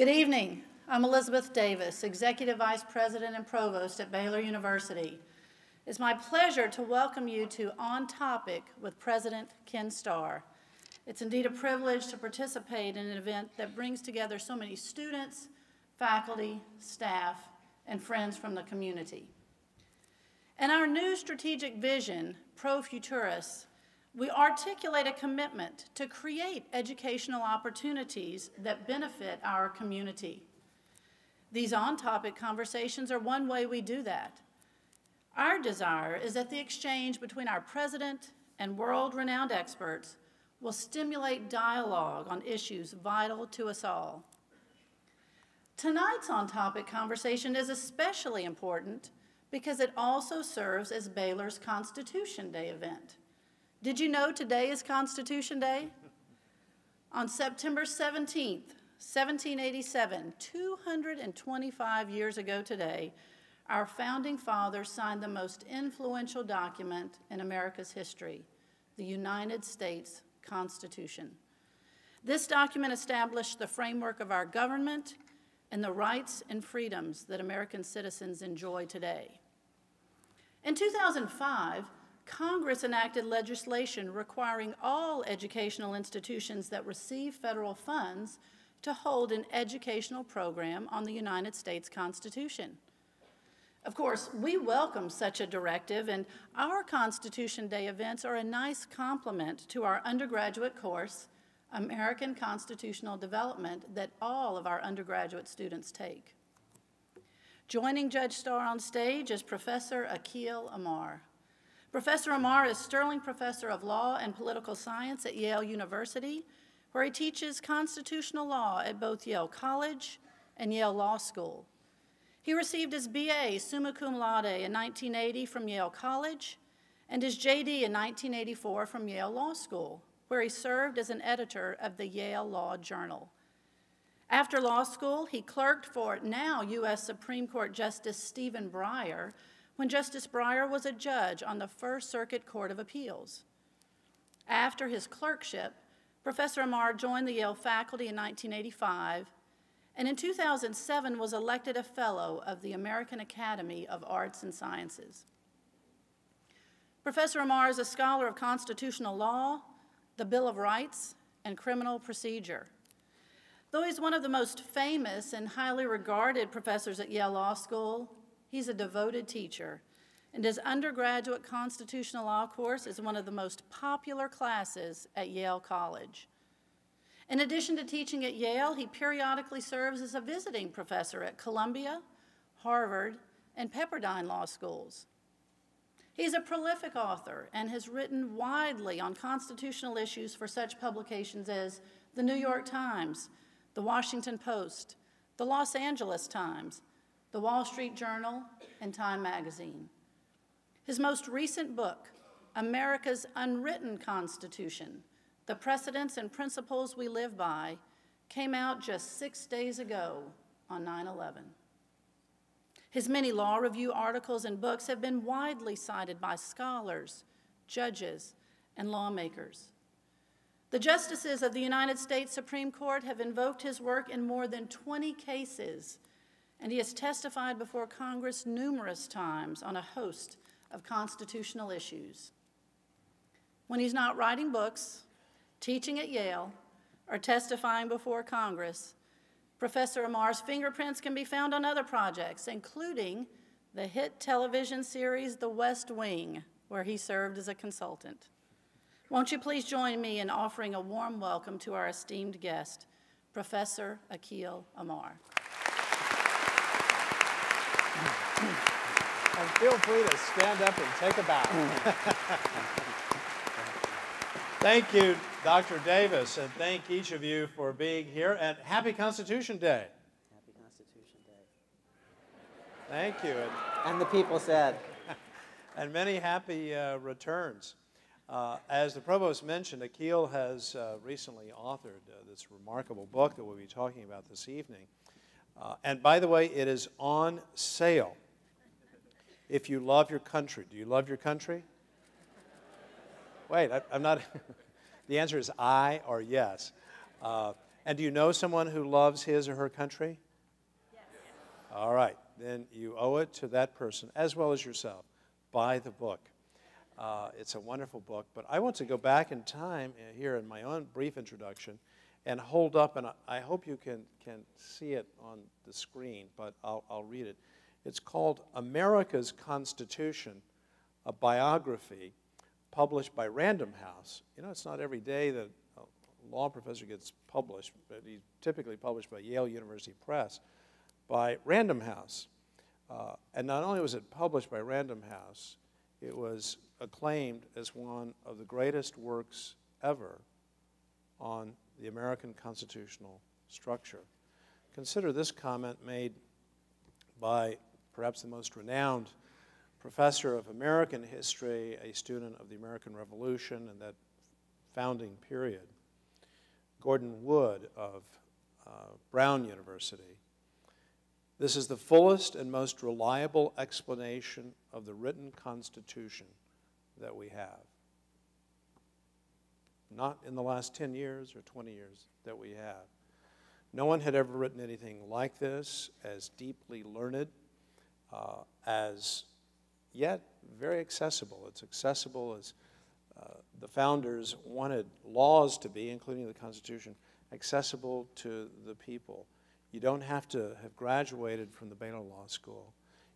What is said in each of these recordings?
Good evening. I'm Elizabeth Davis, Executive Vice President and Provost at Baylor University. It's my pleasure to welcome you to On Topic with President Ken Starr. It's indeed a privilege to participate in an event that brings together so many students, faculty, staff, and friends from the community. In our new strategic vision, Pro Futuris, we articulate a commitment to create educational opportunities that benefit our community. These on-topic conversations are one way we do that. Our desire is that the exchange between our president and world-renowned experts will stimulate dialogue on issues vital to us all. Tonight's on-topic conversation is especially important because it also serves as Baylor's Constitution Day event. Did you know today is Constitution Day? On September 17th, 1787, 225 years ago today, our founding fathers signed the most influential document in America's history, the United States Constitution. This document established the framework of our government and the rights and freedoms that American citizens enjoy today. In 2005, Congress enacted legislation requiring all educational institutions that receive federal funds to hold an educational program on the United States Constitution. Of course, we welcome such a directive, and our Constitution Day events are a nice complement to our undergraduate course, American Constitutional Development, that all of our undergraduate students take. Joining Judge Starr on stage is Professor Akhil Amar. Professor Amar is Sterling Professor of Law and Political Science at Yale University, where he teaches constitutional law at both Yale College and Yale Law School. He received his BA summa cum laude in 1980 from Yale College and his JD in 1984 from Yale Law School, where he served as an editor of the Yale Law Journal. After law school, he clerked for now U.S. Supreme Court Justice Stephen Breyer, when Justice Breyer was a judge on the First Circuit Court of Appeals. After his clerkship, Professor Amar joined the Yale faculty in 1985, and in 2007 was elected a Fellow of the American Academy of Arts and Sciences. Professor Amar is a scholar of constitutional law, the Bill of Rights, and criminal procedure. Though he's one of the most famous and highly regarded professors at Yale Law School, he's a devoted teacher, and his undergraduate constitutional law course is one of the most popular classes at Yale College. In addition to teaching at Yale, he periodically serves as a visiting professor at Columbia, Harvard, and Pepperdine Law Schools. He's a prolific author and has written widely on constitutional issues for such publications as the New York Times, the Washington Post, the Los Angeles Times, the Wall Street Journal, and Time Magazine. His most recent book, America's Unwritten Constitution, The Precedents and Principles We Live By, came out just 6 days ago on 9/11. His many law review articles and books have been widely cited by scholars, judges, and lawmakers. The justices of the United States Supreme Court have invoked his work in more than 20 cases, and he has testified before Congress numerous times on a host of constitutional issues. When he's not writing books, teaching at Yale, or testifying before Congress, Professor Amar's fingerprints can be found on other projects, including the hit television series The West Wing, where he served as a consultant. Won't you please join me in offering a warm welcome to our esteemed guest, Professor Akhil Amar. And feel free to stand up and take a bow. Thank you, Dr. Davis, and thank each of you for being here, and happy Constitution Day. Happy Constitution Day. Thank you. And the people said. And many happy returns. As the provost mentioned, Akhil has recently authored this remarkable book that we'll be talking about this evening. And by the way, it is on sale. If you love your country. Do you love your country? Wait, I'm not. The answer is aye or yes. And And do you know someone who loves his or her country? Yes. All right. Then you owe it to that person, as well as yourself. Buy the book. It's a wonderful book. But I want to go back in time here in my own brief introduction and hold up, and I hope you can see it on the screen, but I'll read it. It's called America's Constitution, a biography published by Random House. You know, it's not every day that a law professor gets published, but he's typically published by Yale University Press, by Random House. And not only was it published by Random House, it was acclaimed as one of the greatest works ever on the American constitutional structure. Consider this comment made by perhaps the most renowned professor of American history, a student of the American Revolution and that founding period, Gordon Wood of Brown University. This is the fullest and most reliable explanation of the written Constitution that we have. Not in the last 10 years or 20 years that we have. No one had ever written anything like this, as deeply learned, as yet very accessible. It's accessible as the founders wanted laws to be, including the Constitution, accessible to the people. You don't have to have graduated from the Baylor Law School.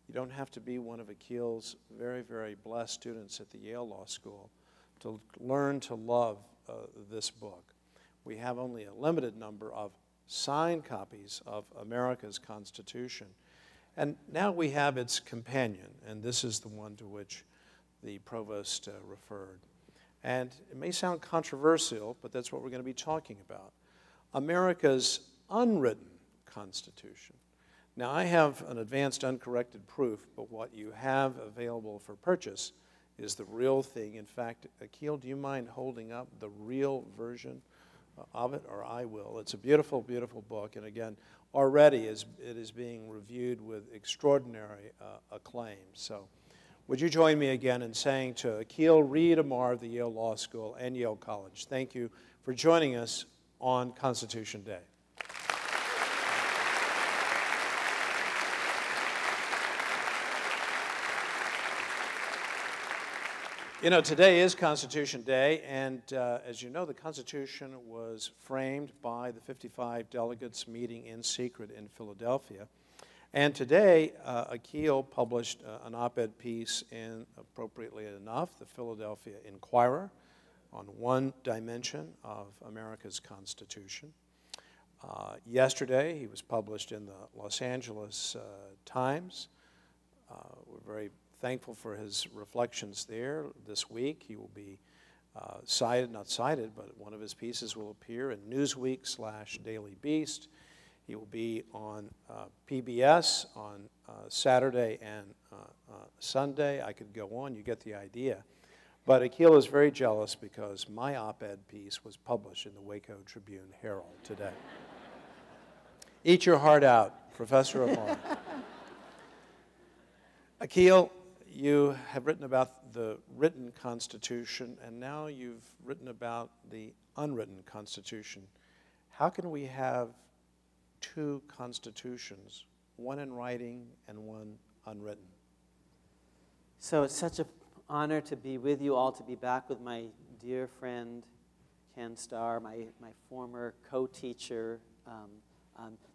You don't have to be one of Akhil's very, very blessed students at the Yale Law School to learn to love this book. We have only a limited number of signed copies of America's Constitution. And now we have its companion, and this is the one to which the provost referred. And it may sound controversial, but that's what we're going to be talking about. America's unwritten Constitution. Now, I have an advanced uncorrected proof, but what you have available for purchase is the real thing. In fact, Akhil, do you mind holding up the real version of it, or I will? It's a beautiful, beautiful book, and again, already it is being reviewed with extraordinary acclaim. So would you join me again in saying to Akhil Reed Amar of the Yale Law School and Yale College, thank you for joining us on Constitution Day. You know, today is Constitution Day, and as you know, the Constitution was framed by the 55 delegates meeting in secret in Philadelphia. And today, Akhil published an op-ed piece in, appropriately enough, the Philadelphia Inquirer on one dimension of America's Constitution. Yesterday, he was published in the Los Angeles Times. We're very thankful for his reflections there. This week he will be not cited, but one of his pieces will appear in Newsweek/Daily Beast. He will be on PBS on Saturday and Sunday. I could go on, you get the idea. But Akhil is very jealous because my op-ed piece was published in the Waco Tribune-Herald today. Eat your heart out, Professor Amar. Akhil, you have written about the written Constitution, and now you've written about the unwritten Constitution. How can we have two constitutions, one in writing and one unwritten? So it's such an honor to be with you all, to be back with my dear friend Ken Starr, my former co-teacher.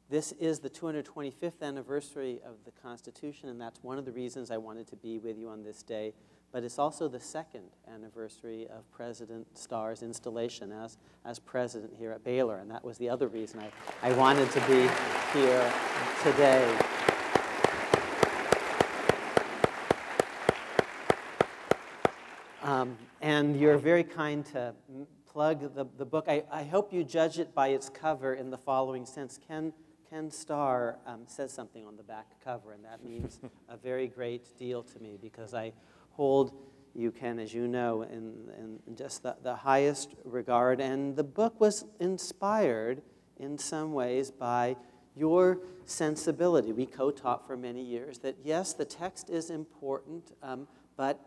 This is the 225th anniversary of the Constitution, and that's one of the reasons I wanted to be with you on this day. But it's also the second anniversary of President Starr's installation as president here at Baylor, and that was the other reason I wanted to be here today. And you're very kind to plug the book. I hope you judge it by its cover in the following sense. Ken Starr says something on the back cover, and that means a very great deal to me because I hold you, Ken, as you know, in just the highest regard. And the book was inspired in some ways by your sensibility. We co-taught for many years that, yes, the text is important, but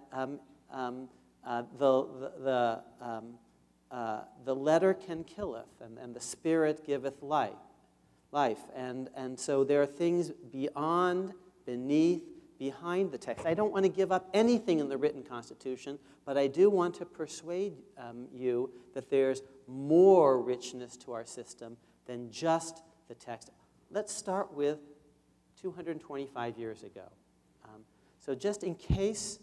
the letter can killeth, and the spirit giveth life. And so there are things beyond, beneath, behind the text. I don't want to give up anything in the written Constitution, but I do want to persuade you that there's more richness to our system than just the text. Let's start with 225 years ago. So just in case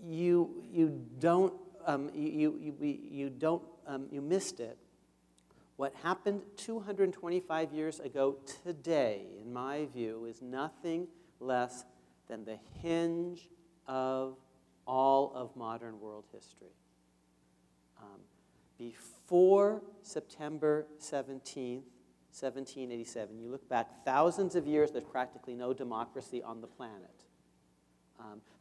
you missed it, what happened 225 years ago today, in my view, is nothing less than the hinge of all of modern world history. Before September 17th, 1787, you look back thousands of years, there's practically no democracy on the planet.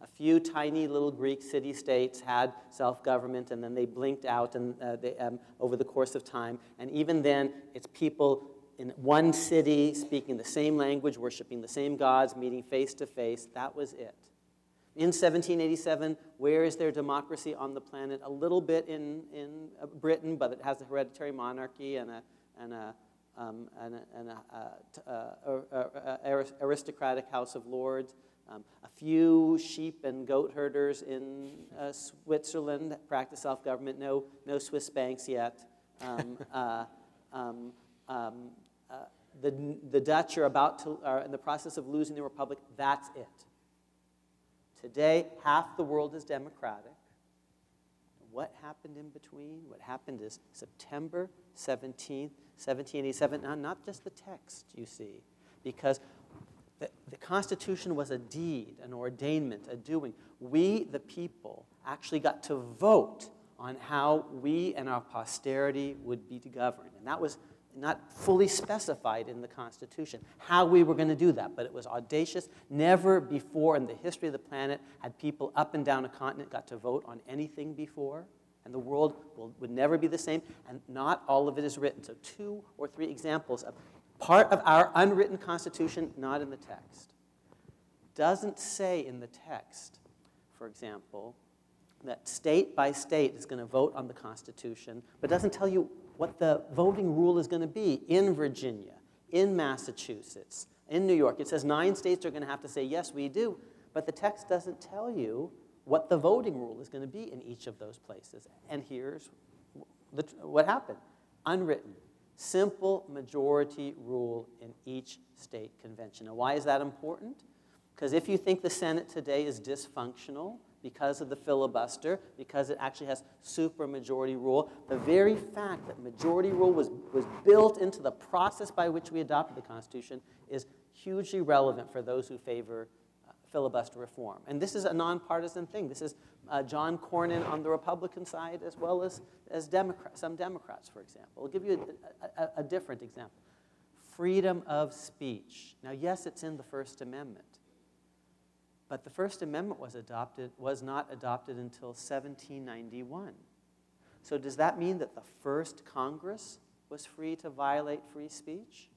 A few tiny little Greek city-states had self-government, and then they blinked out over the course of time. And even then, it's people in one city speaking the same language, worshiping the same gods, meeting face-to-face. That was it. In 1787, where is there democracy on the planet? A little bit in Britain, but it has a hereditary monarchy and aristocratic House of Lords. A few sheep and goat herders in Switzerland practice self-government. No Swiss banks yet. The Dutch are in the process of losing the republic. That's it. Today, half the world is democratic. What happened in between? What happened is September 17th, 1787. Now, not just the text, you see, because the Constitution was a deed, an ordainment, a doing. We, the people, actually got to vote on how we and our posterity would be governed. And that was not fully specified in the Constitution, how we were going to do that. But it was audacious. Never before in the history of the planet had people up and down a continent got to vote on anything before. And the world would never be the same. And not all of it is written. So 2 or 3 examples of part of our unwritten Constitution, not in the text. Doesn't say in the text, for example, that state by state is going to vote on the Constitution, but doesn't tell you what the voting rule is going to be in Virginia, in Massachusetts, in New York. It says 9 states are going to have to say, yes, we do, but the text doesn't tell you what the voting rule is going to be in each of those places. And here's what happened. Unwritten. Simple majority rule in each state convention. Now, why is that important? Because if you think the Senate today is dysfunctional because of the filibuster, because it actually has supermajority rule, the very fact that majority rule was built into the process by which we adopted the Constitution is hugely relevant for those who favor filibuster reform. And this is a nonpartisan thing. This is John Cornyn on the Republican side as well as some Democrats, for example. I'll give you a different example. Freedom of speech. Now, yes, it's in the First Amendment. But the First Amendment was not adopted until 1791. So does that mean that the first Congress was free to violate free speech?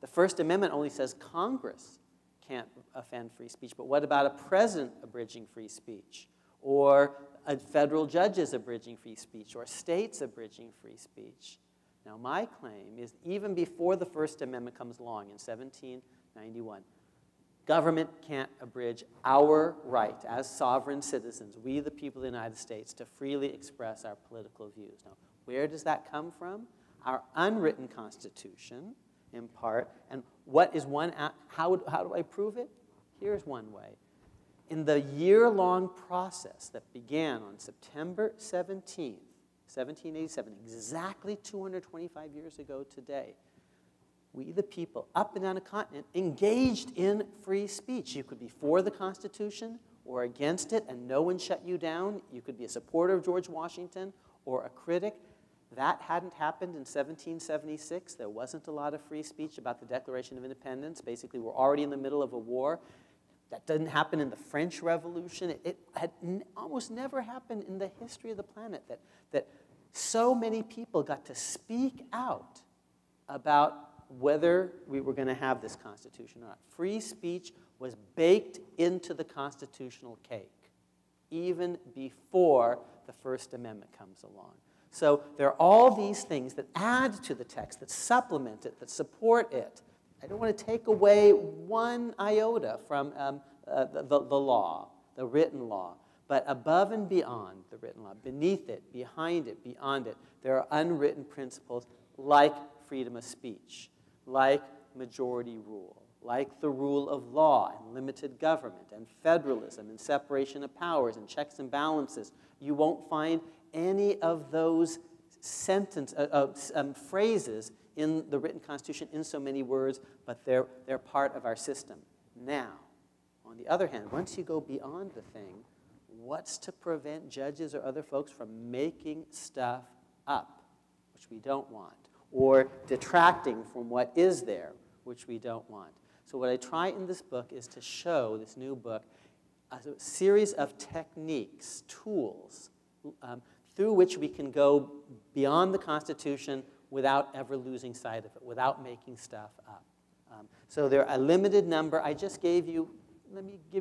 The First Amendment only says Congress can't offend free speech, but what about a president abridging free speech? Or federal judges abridging free speech? Or states abridging free speech? Now, my claim is even before the First Amendment comes along in 1791, government can't abridge our right as sovereign citizens, we the people of the United States, to freely express our political views. Now, where does that come from? Our unwritten Constitution, in part. And what is how do I prove it? Here's one way. In the year-long process that began on September 17th, 1787, exactly 225 years ago today, we, the people, up and down a continent, engaged in free speech. You could be for the Constitution or against it, and no one shut you down. You could be a supporter of George Washington or a critic. That hadn't happened in 1776. There wasn't a lot of free speech about the Declaration of Independence. Basically, we're already in the middle of a war. That didn't happen in the French Revolution. It had almost never happened in the history of the planet that so many people got to speak out about whether we were going to have this Constitution or not. Free speech was baked into the constitutional cake. even before the First Amendment comes along. So there are all these things that add to the text, that supplement it, that support it. I don't want to take away one iota from the law, the written law. But above and beyond the written law, beneath it, behind it, beyond it, there are unwritten principles like freedom of speech, like majority rule, like the rule of law and limited government and federalism and separation of powers and checks and balances. You won't find any of those phrases in the written Constitution in so many words, but they're part of our system. Now, on the other hand, once you go beyond the thing, what's to prevent judges or other folks from making stuff up, which we don't want, or detracting from what is there, which we don't want? So what I try in this book is to show, this new book, a series of techniques, tools, through which we can go beyond the Constitution without ever losing sight of it, without making stuff up. So there are a limited number. I just gave you,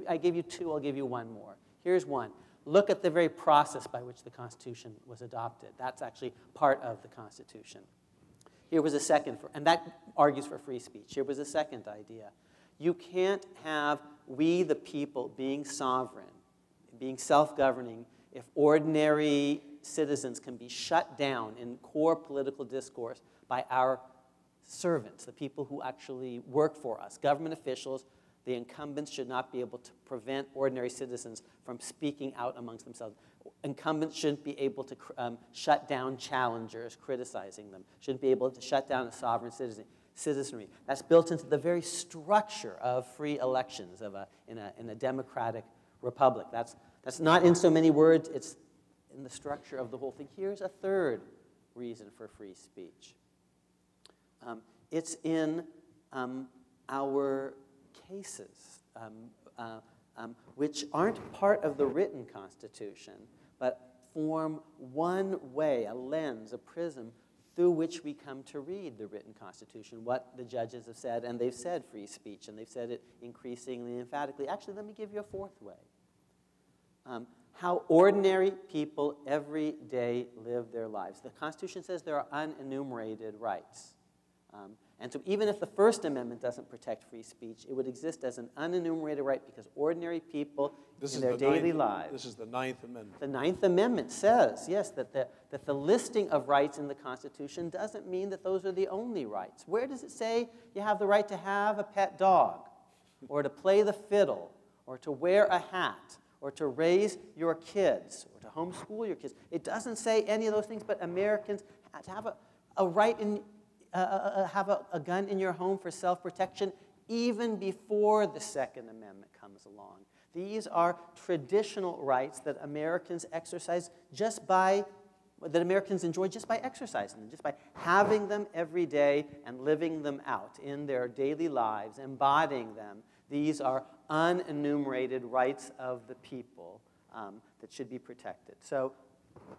I gave you two, I'll give you one more. Here's one. Look at the very process by which the Constitution was adopted. That's actually part of the Constitution. Here was a second, and that argues for free speech. Here was a second idea. You can't have we the people being sovereign, being self-governing, if ordinary citizens can be shut down in core political discourse by our servants, the people who actually work for us, government officials. The incumbents should not be able to prevent ordinary citizens from speaking out amongst themselves. Incumbents shouldn't be able to shut down challengers, criticizing them. Shouldn't be able to shut down a sovereign citizenry. That's built into the very structure of free elections in a democratic republic. That's not in so many words. It's in the structure of the whole thing. Here's a third reason for free speech. It's in our cases, which aren't part of the written Constitution, but form one way, a lens, a prism, through which we come to read the written Constitution, what the judges have said, and they've said free speech, and they've said it increasingly emphatically. Actually, let me give you a fourth way. How ordinary people every day live their lives. The Constitution says there are unenumerated rights. And so even if the First Amendment doesn't protect free speech, it would exist as an unenumerated right because ordinary people in their daily lives. This is the Ninth Amendment. The Ninth Amendment says, yes, that the listing of rights in the Constitution doesn't mean that those are the only rights. Where does it say you have the right to have a pet dog, or to play the fiddle, or to wear a hat, or to raise your kids, or to homeschool your kids? It doesn't say any of those things, but Americans to have a right in have a gun in your home for self-protection even before the Second Amendment comes along. These are traditional rights that Americans exercise that Americans enjoy just by exercising them, just by having them every day and living them out in their daily lives, embodying them. These are unenumerated rights of the people that should be protected. So,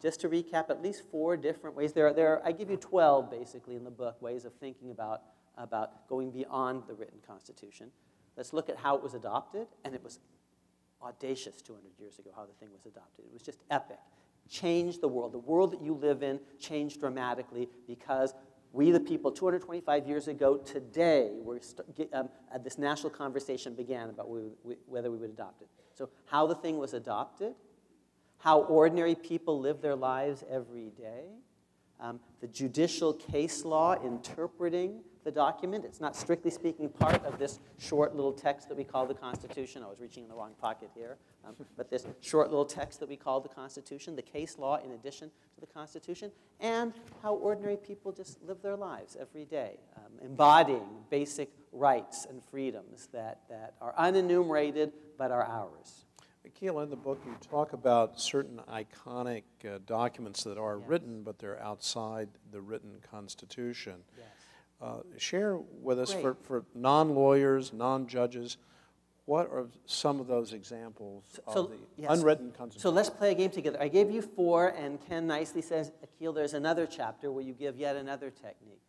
just to recap, at least 4 different ways. I give you 12, basically, in the book, ways of thinking about going beyond the written Constitution. Let's look at how it was adopted, and it was audacious 200 years ago how the thing was adopted. It was just epic. Changed the world. The world that you live in changed dramatically because we, the people, 225 years ago today, this national conversation began about whether we would adopt it. So how the thing was adopted, how ordinary people live their lives every day, the judicial case law interpreting the document. It's not strictly speaking part of this short little text that we call the Constitution. I was reaching in the wrong pocket here. But this short little text that we call the Constitution, the case law in addition to the Constitution, and how ordinary people just live their lives every day, embodying basic rights and freedoms that are unenumerated but are ours. Akhil, in the book you talk about certain iconic documents that are written, but they're outside the written Constitution. Yes. Share with us, for non-lawyers, non-judges, what are some of those examples of the unwritten Constitution? So let's play a game together. I gave you 4, and Ken nicely says, Akhil, there's another chapter where you give yet another technique.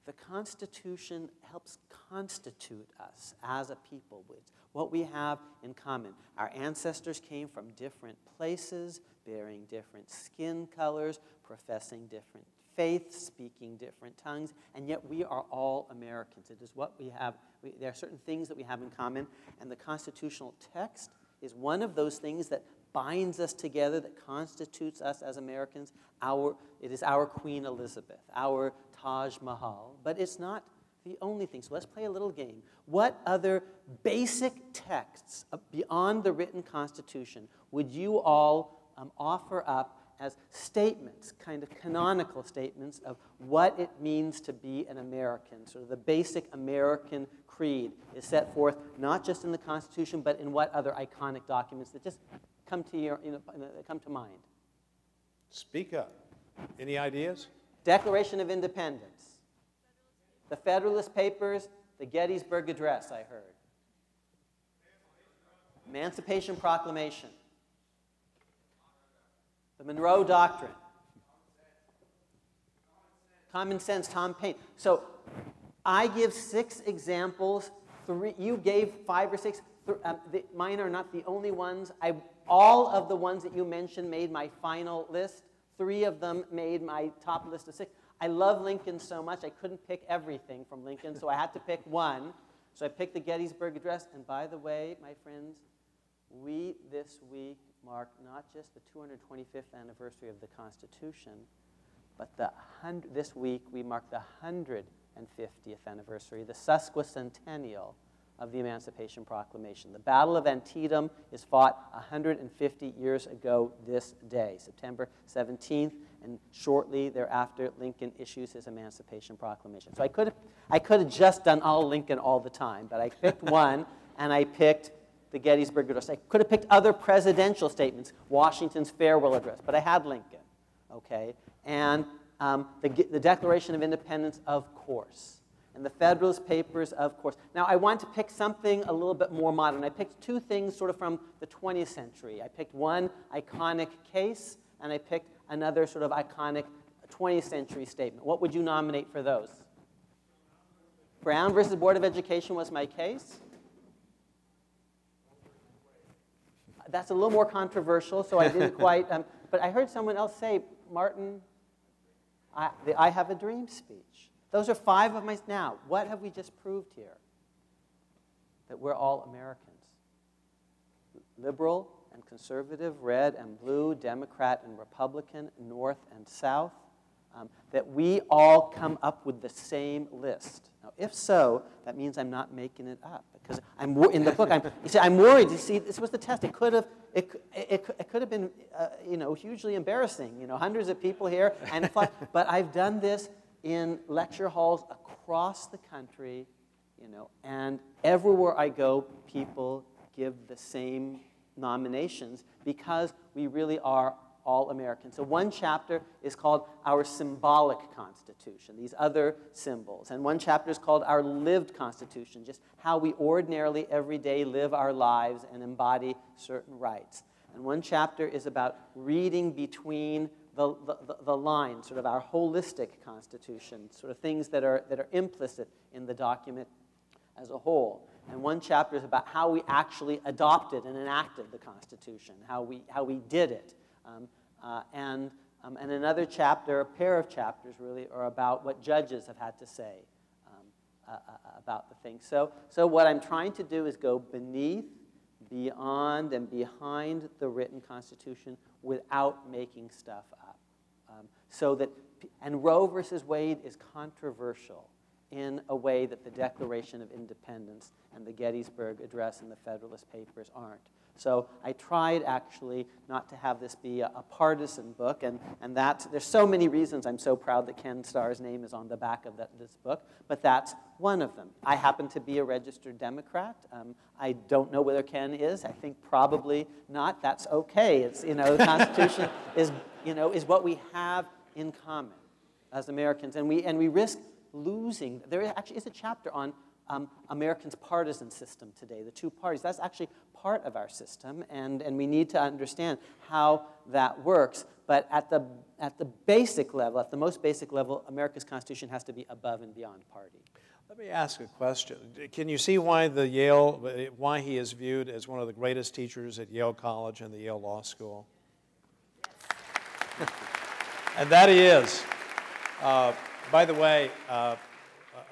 the Constitution helps constitute us as a people. With what we have in common. Our ancestors came from different places, bearing different skin colors, professing different faiths, speaking different tongues, and yet we are all Americans. It is what we have. There are certain things that we have in common, and the constitutional text is one of those things that binds us together, that constitutes us as Americans. It is our Queen Elizabeth, our Taj Mahal, but it's not the only thing. So let's play a little game. What other basic texts beyond the written Constitution would you all offer up as statements, kind of canonical statements of what it means to be an American? Sort of the basic American creed is set forth not just in the Constitution, but in what other iconic documents that just come to come to mind? Speak up. Any ideas? Declaration of Independence, the Federalist Papers, the Gettysburg Address, I heard. Emancipation Proclamation, the Monroe Doctrine, Common Sense, Tom Paine. So I give 6 examples. You gave 5 or 6. Mine are not the only ones. All of the ones that you mentioned made my final list. 3 of them made my top list of 6. I love Lincoln so much, I couldn't pick everything from Lincoln, so I had to pick one. So I picked the Gettysburg Address. And by the way, my friends, we this week mark not just the 225th anniversary of the Constitution, but this week we mark the 150th anniversary, the sesquicentennial of the Emancipation Proclamation. The Battle of Antietam is fought 150 years ago this day, September 17th, and shortly thereafter, Lincoln issues his Emancipation Proclamation. So I could have just done all Lincoln all the time, but I picked one, and I picked the Gettysburg Address. I could have picked other presidential statements, Washington's Farewell Address, but I had Lincoln, okay? And the Declaration of Independence, of course. And the Federalist Papers, of course. Now, I want to pick something a little bit more modern. I picked 2 things sort of from the 20th century. I picked one iconic case, and I picked another sort of iconic 20th century statement. What would you nominate for those? Brown versus Board of Education was my case. That's a little more controversial, so I didn't quite. But I heard someone else say, Martin, the I Have a Dream speech. Those are 5 of my. Now, what have we just proved here? That we're all Americans. Liberal and conservative, red and blue, Democrat and Republican, North and South. That we all come up with the same list. Now, if so, that means I'm not making it up. Because in the book, I'm worried. You see, this was the test. It could have been, hugely embarrassing. Hundreds of people here, but I've done this in lecture halls across the country, and everywhere I go, people give the same nominations because we really are all Americans. So one chapter is called Our Symbolic Constitution, these other symbols. And one chapter is called Our Lived Constitution, just how we ordinarily every day live our lives and embody certain rights. And one chapter is about reading between the lines, sort of our holistic Constitution, sort of things that are implicit in the document as a whole. And one chapter is about how we actually adopted and enacted the Constitution, how we did it. And another chapter, a pair of chapters really, are about what judges have had to say about the thing. So what I'm trying to do is go beneath, beyond, and behind the written Constitution without making stuff up. And Roe versus Wade is controversial in a way that the Declaration of Independence and the Gettysburg Address and the Federalist Papers aren't. So I tried actually not to have this be a partisan book, and there's so many reasons I'm so proud that Ken Starr's name is on the back of this book, but that's one of them. I happen to be a registered Democrat. I don't know whether Ken is. I think probably not. That's okay. It's, the Constitution is what we have in common as Americans, and we risk losing. There actually is a chapter on Americans' partisan system today, the two parties. That's actually part of our system, and we need to understand how that works. But at the basic level, at the most basic level, America's Constitution has to be above and beyond party. Let me ask a question. Can you see why he is viewed as one of the greatest teachers at Yale College and the Yale Law School? And that he is. By the way,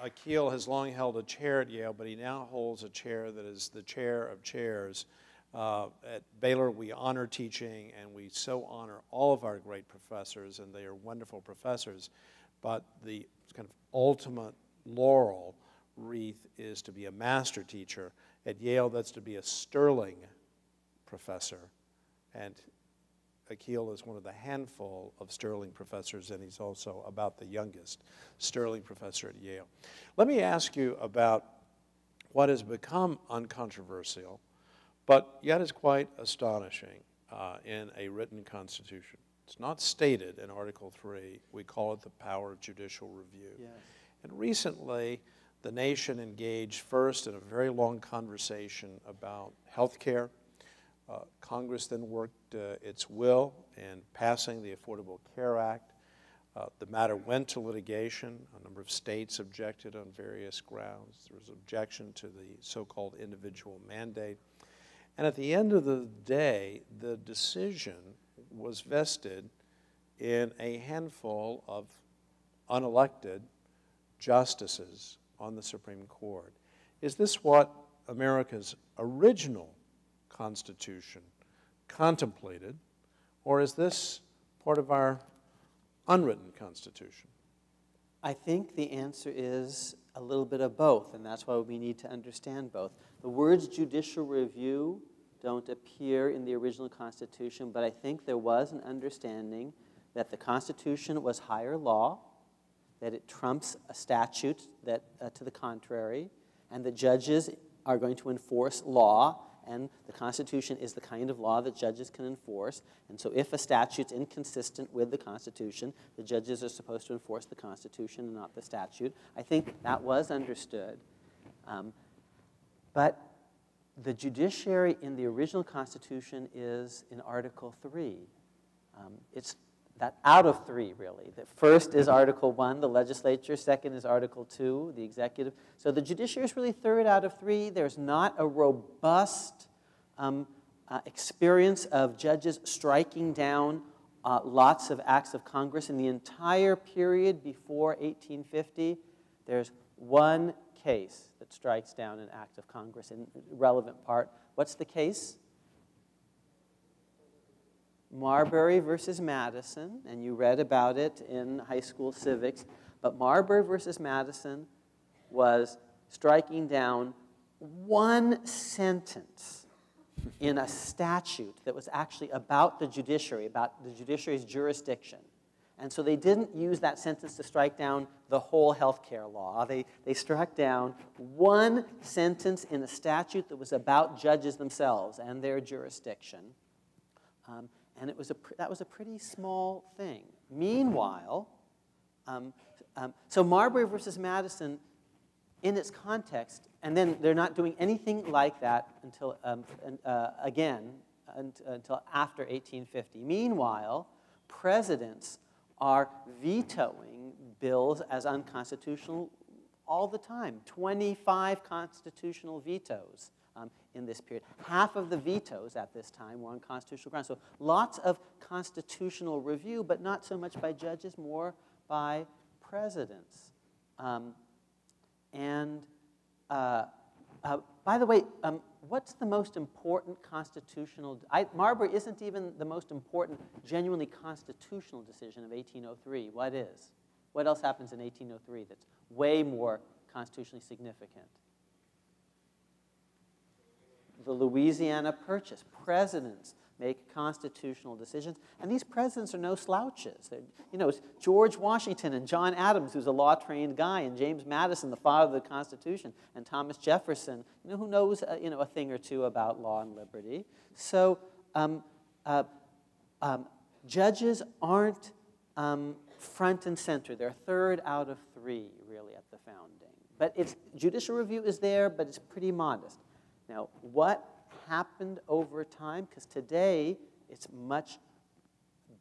Akhil has long held a chair at Yale, but he now holds a chair that is the chair of chairs. At Baylor, we honor teaching, and we so honor all of our great professors, and they are wonderful professors. But the kind of ultimate laurel wreath is to be a master teacher. At Yale, that's to be a sterling professor. And Akhil is one of the handful of sterling professors, and he's also about the youngest sterling professor at Yale. Let me ask you about what has become uncontroversial, but yet is quite astonishing in a written constitution. It's not stated in Article 3. We call it the power of judicial review. Yes. And recently, the nation engaged first in a very long conversation about health care. Congress then worked its will in passing the Affordable Care Act. The matter went to litigation. A number of states objected on various grounds. There was objection to the so-called individual mandate. And at the end of the day, the decision was vested in a handful of unelected justices on the Supreme Court. Is this what America's original Constitution contemplated, or is this part of our unwritten Constitution? I think the answer is a little bit of both, and that's why we need to understand both. The words judicial review don't appear in the original Constitution, but I think there was an understanding that the Constitution was higher law, that it trumps a statute that, to the contrary, and the judges are going to enforce law, and the Constitution is the kind of law that judges can enforce. And so if a statute's inconsistent with the Constitution, the judges are supposed to enforce the Constitution and not the statute. I think that was understood. But the judiciary in the original Constitution is in Article 3. It's that out of 3, really. The first is Article 1, the legislature. Second is Article 2, the executive. So the judiciary is really third out of 3. There's not a robust experience of judges striking down lots of acts of Congress. In the entire period before 1850, there's one case that strikes down an act of Congress in relevant part. What's the case? Marbury versus Madison, and you read about it in high school civics. But Marbury versus Madison was striking down one sentence in a statute that was actually about the judiciary, about the judiciary's jurisdiction. And so they didn't use that sentence to strike down the whole health care law. They struck down one sentence in a statute that was about judges themselves and their jurisdiction. And that was a pretty small thing. Meanwhile, so Marbury versus Madison, in its context, and then they're not doing anything like that until until after 1850. Meanwhile, presidents are vetoing bills as unconstitutional all the time. 25 constitutional vetoes. In this period. Half of the vetoes at this time were on constitutional grounds. So lots of constitutional review, but not so much by judges, more by presidents. By the way, what's the most important constitutional... Marbury isn't even the most important genuinely constitutional decision of 1803. What is? What else happens in 1803 that's way more constitutionally significant? The Louisiana Purchase. Presidents make constitutional decisions, and these presidents are no slouches. It's George Washington and John Adams, who's a law-trained guy, and James Madison, the father of the Constitution, and Thomas Jefferson, who knows a thing or two about law and liberty. So judges aren't front and center. They're third out of 3, really, at the founding. But judicial review is there, but it's pretty modest. Now, what happened over time? Because today, it's much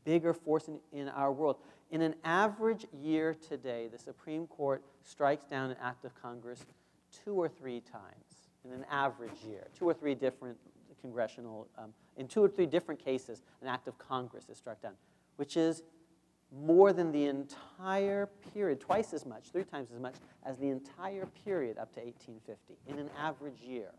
bigger force in our world. In an average year today, the Supreme Court strikes down an act of Congress 2 or 3 times in an average year. 2 or 3 different congressional, in 2 or 3 different cases, an act of Congress is struck down, which is more than the entire period, twice as much, 3 times as much, as the entire period up to 1850 in an average year.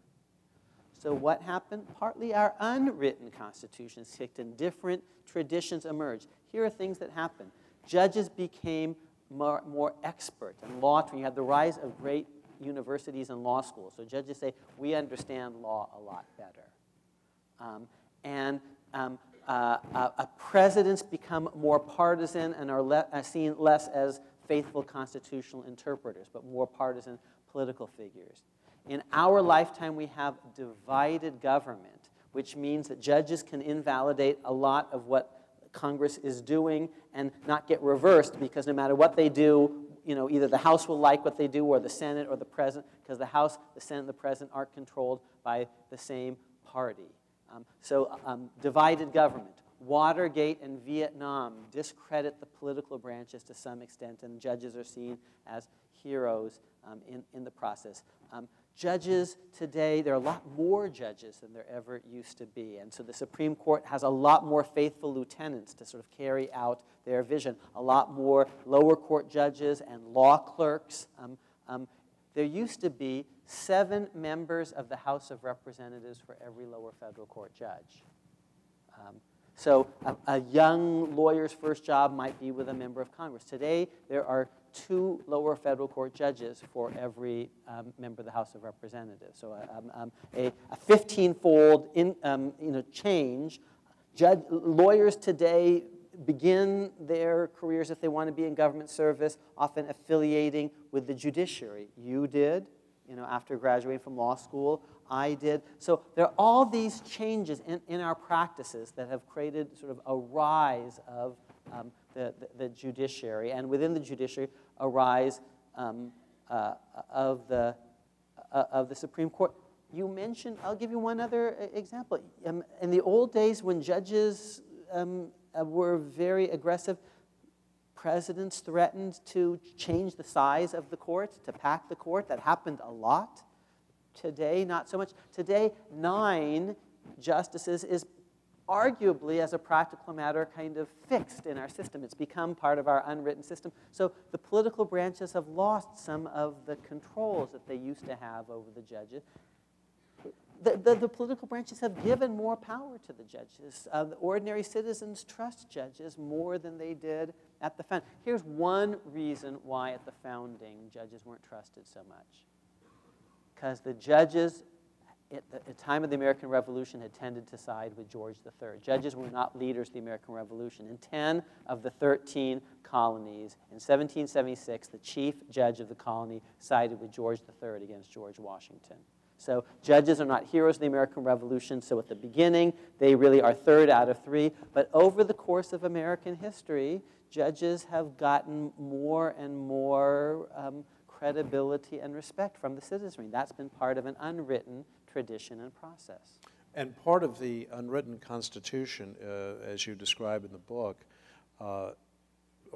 So what happened? Partly our unwritten constitutions kicked in. Different traditions emerged. Here are things that happened. Judges became more expert in law. You had the rise of great universities and law schools. So judges say, we understand law a lot better. Presidents become more partisan and are seen less as faithful constitutional interpreters, but more partisan political figures. In our lifetime, we have divided government, which means that judges can invalidate a lot of what Congress is doing and not get reversed, because no matter what they do, either the House will like what they do, or the Senate or the President, because the House, the Senate, and the President aren't controlled by the same party. Divided government. Watergate and Vietnam discredit the political branches to some extent, and judges are seen as heroes in the process. Judges today, there are a lot more judges than there ever used to be, and so the Supreme Court has a lot more faithful lieutenants to sort of carry out their vision, a lot more lower court judges and law clerks. There used to be 7 members of the House of Representatives for every lower federal court judge. So a young lawyer's first job might be with a member of Congress. Today, there are 2 lower federal court judges for every member of the House of Representatives. So a 15-fold change. Lawyers today begin their careers, if they want to be in government service, often affiliating with the judiciary. You did, after graduating from law school. I did. So there are all these changes in our practices that have created sort of a rise of the judiciary, and within the judiciary, a rise of the Supreme Court. You mentioned, I'll give you one other example. In the old days, when judges were very aggressive, presidents threatened to change the size of the court, to pack the court. That happened a lot. Today, not so much. Today, 9 justices is arguably, as a practical matter, kind of fixed in our system. It's become part of our unwritten system. So the political branches have lost some of the controls that they used to have over the judges. The political branches have given more power to the judges. The ordinary citizens trust judges more than they did at the founding. Here's one reason why at the founding judges weren't trusted so much. Because the judges, at the time of the American Revolution, had tended to side with George III. Judges were not leaders of the American Revolution. In 10 of the 13 colonies, in 1776, the chief judge of the colony sided with George III against George Washington. So judges are not heroes of the American Revolution. So at the beginning, they really are 3rd out of 3. But over the course of American history, judges have gotten more and more credibility and respect from the citizenry. That's been part of an unwritten tradition and process. And part of the unwritten Constitution, as you describe in the book, or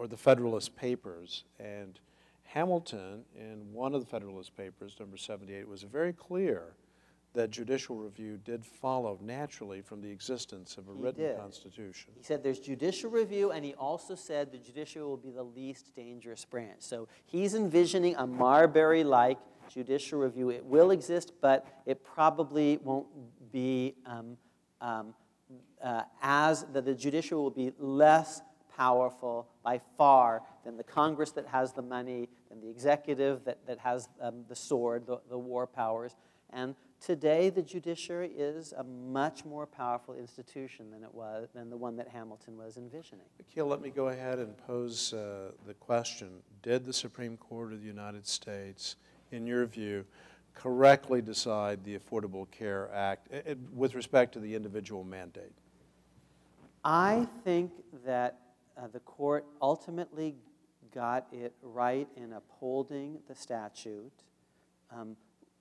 the Federalist Papers, and Hamilton, in one of the Federalist Papers, number 78, was very clear that judicial review did follow naturally from the existence of a written constitution. He said there's judicial review, and he also said the judiciary will be the least dangerous branch. So he's envisioning a Marbury-like judicial review. It will exist, but it probably won't be the judiciary will be less powerful by far than the Congress that has the money, than the executive that has the sword, the war powers. And today, the judiciary is a much more powerful institution than the one that Hamilton was envisioning. Akhil, let me go ahead and pose the question. Did the Supreme Court of the United States, in your view, correctly decide the Affordable Care Act with respect to the individual mandate? I think that the court ultimately got it right in upholding the statute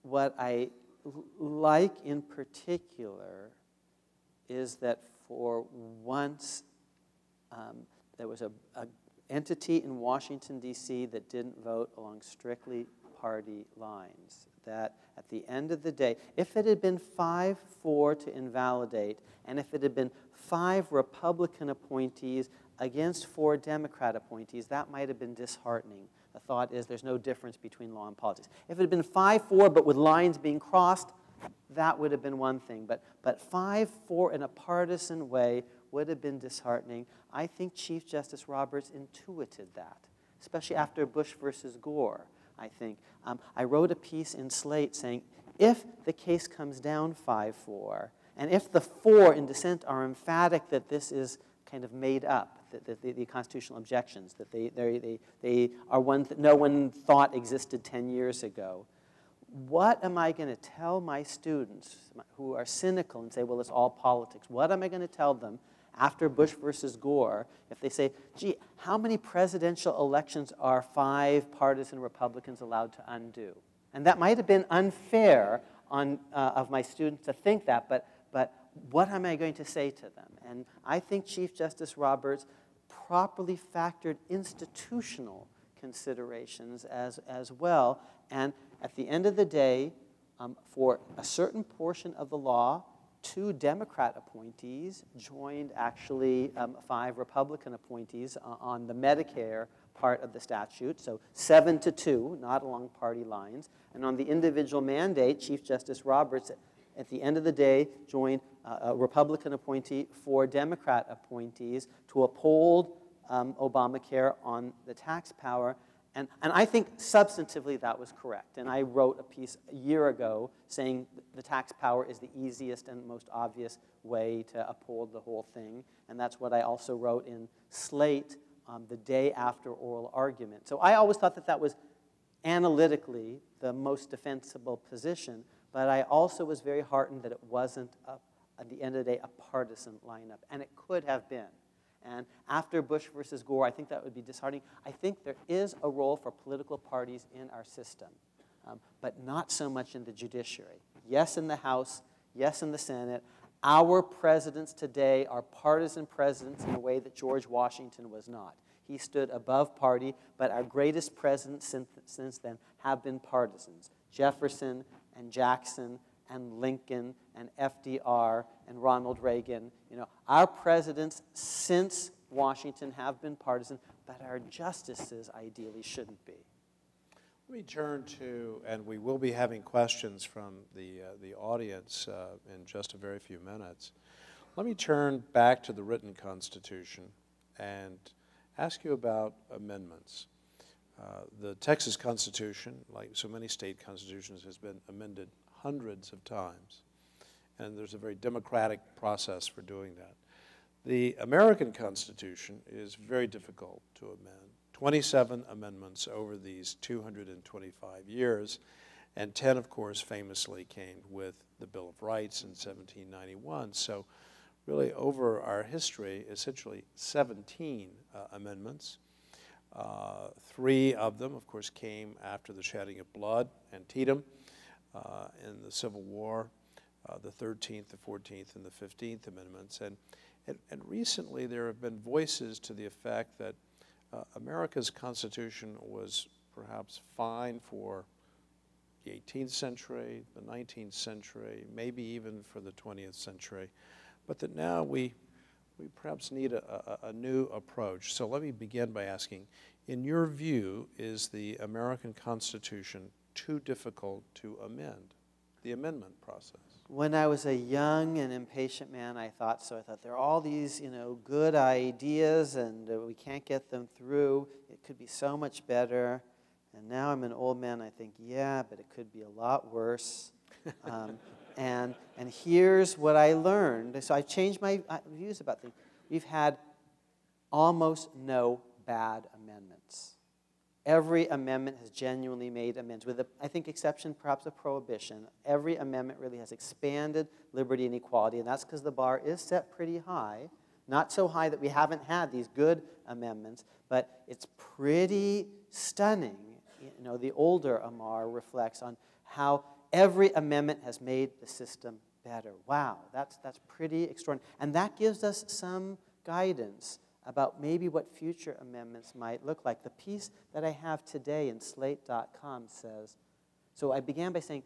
What I like in particular is that for once there was a entity in Washington, D.C. that didn't vote along strictly party lines. That at the end of the day, if it had been 5-4 to invalidate, and if it had been 5 Republican appointees against 4 Democrat appointees, that might have been disheartening. The thought is there's no difference between law and politics. If it had been 5-4 but with lines being crossed, that would have been one thing. But 5-4 in a partisan way would have been disheartening. I think Chief Justice Roberts intuited that, especially after Bush versus Gore, I think. I wrote a piece in Slate saying, if the case comes down 5-4, and if the 4 in dissent are emphatic that this is kind of made up, that the constitutional objections, that they are one that no one thought existed 10 years ago, what am I going to tell my students who are cynical and say, well, it's all politics? What am I going to tell them after Bush versus Gore if they say, gee, how many presidential elections are 5 partisan Republicans allowed to undo? And that might have been unfair of my students to think that, but what am I going to say to them? And I think Chief Justice Roberts properly factored institutional considerations as well. And at the end of the day, for a certain portion of the law, 2 Democrat appointees joined actually 5 Republican appointees on the Medicare part of the statute, so 7-2, not along party lines. And on the individual mandate, Chief Justice Roberts, at the end of the day, joined a Republican appointee, 4 Democrat appointees to uphold Obamacare on the tax power. And I think substantively that was correct. And I wrote a piece a year ago saying the tax power is the easiest and most obvious way to uphold the whole thing. And that's what I also wrote in Slate the day after oral argument. So I always thought that that was analytically the most defensible position. But I also was very heartened that it wasn't, at the end of the day, a partisan lineup. And it could have been. And after Bush versus Gore, I think that would be disheartening. I think there is a role for political parties in our system, but not so much in the judiciary. Yes, in the House. Yes, in the Senate. Our presidents today are partisan presidents in a way that George Washington was not. He stood above party, but our greatest presidents since then have been partisans. Jefferson and Jackson and Lincoln and FDR and Ronald Reagan. You know, our presidents since Washington have been partisan, but our justices ideally shouldn't be. Let me turn to, and we will be having questions from the audience in just a very few minutes. Let me turn back to the written Constitution and ask you about amendments. The Texas Constitution, like so many state constitutions, has been amended hundreds of times, and there's a very democratic process for doing that. The American Constitution is very difficult to amend. 27 amendments over these 225 years, and 10, of course, famously came with the Bill of Rights in 1791. So really over our history, essentially 17 amendments. 3 of them, of course, came after the shedding of blood, Antietam, in the Civil War, the 13th, the 14th, and the 15th Amendments. And recently there have been voices to the effect that America's Constitution was perhaps fine for the 18th century, the 19th century, maybe even for the 20th century, but that now we perhaps need a new approach. So let me begin by asking, in your view, is the American Constitution too difficult to amend, the amendment process? When I was a young and impatient man, I thought so. I thought there are all these, good ideas, and we can't get them through. It could be so much better. And now I'm an old man. I think, yeah, but it could be a lot worse. And here's what I learned. So I changed my views about things. We've had almost no bad amendments. Every amendment has genuinely made amends, with, I think, exception perhaps of prohibition. Every amendment really has expanded liberty and equality, and that's because the bar is set pretty high. Not so high that we haven't had these good amendments, but it's pretty stunning. The older Amar reflects on how every amendment has made the system better. Wow, that's pretty extraordinary. And that gives us some guidance about maybe what future amendments might look like. The piece that I have today in slate.com says, so I began by saying,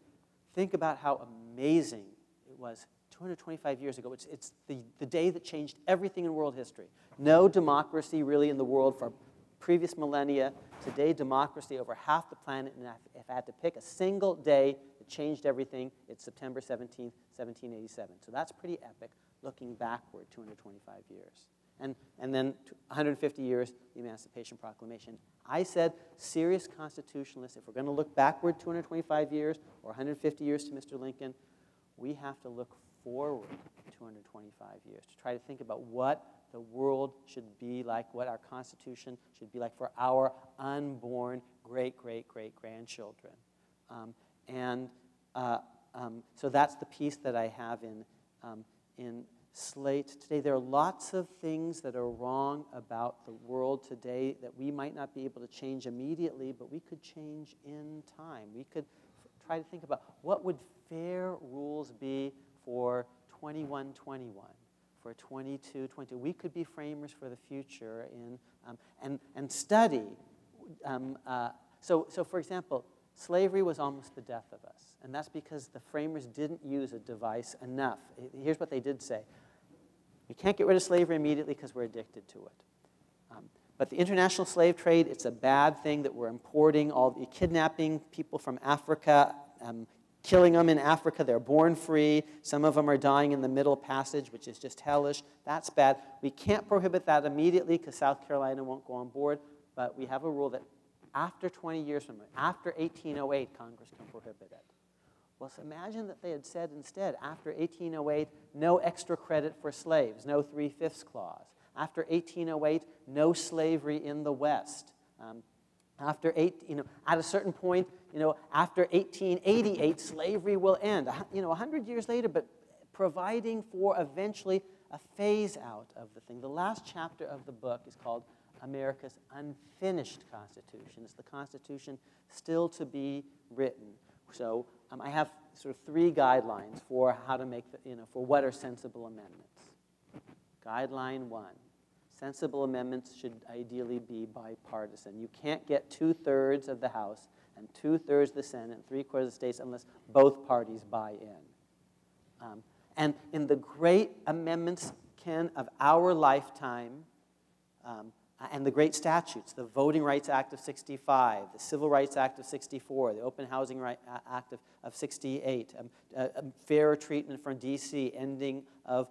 think about how amazing it was 225 years ago. It's the day that changed everything in world history. No democracy really in the world for previous millennia. Today, democracy over half the planet, and if I had to pick a single day that changed everything, it's September 17th, 1787. So that's pretty epic, looking backward 225 years. And then 150 years, the Emancipation Proclamation. I said, serious constitutionalists, if we're going to look backward 225 years or 150 years to Mr. Lincoln, we have to look forward 225 years to try to think about what the world should be like, what our Constitution should be like for our unborn great-great-great-grandchildren. So that's the piece that I have in Slate today. There are lots of things that are wrong about the world today that we might not be able to change immediately, but we could change in time. We could try to think about what would fair rules be for 2121, for 2222. We could be framers for the future and study. So for example, slavery was almost the death of us, and that's because the framers didn't use a device enough. Here's what they did say. We can't get rid of slavery immediately because we're addicted to it. But the international slave trade, it's a bad thing that we're importing, kidnapping people from Africa, killing them in Africa. They're born free. Some of them are dying in the Middle Passage, which is just hellish. That's bad. We can't prohibit that immediately because South Carolina won't go on board, but we have a rule that after 20 years from now, after 1808, Congress can prohibit it. Well, so imagine that they had said instead, after 1808, no extra credit for slaves, no 3/5 clause. After 1808, no slavery in the West. At a certain point, after 1888, slavery will end. 100 years later, but providing for eventually a phase out of the thing. The last chapter of the book is called America's Unfinished Constitution. It's the Constitution still to be written. So I have sort of 3 guidelines for how to make, for what are sensible amendments. Guideline 1, sensible amendments should ideally be bipartisan. You can't get 2/3 of the House and 2/3 of the Senate and 3/4 of the states unless both parties buy in. And in the great amendments, Ken, of our lifetime, and the great statutes, the Voting Rights Act of 65, the Civil Rights Act of 64, the Open Housing Act of 68, fairer treatment from D.C., ending of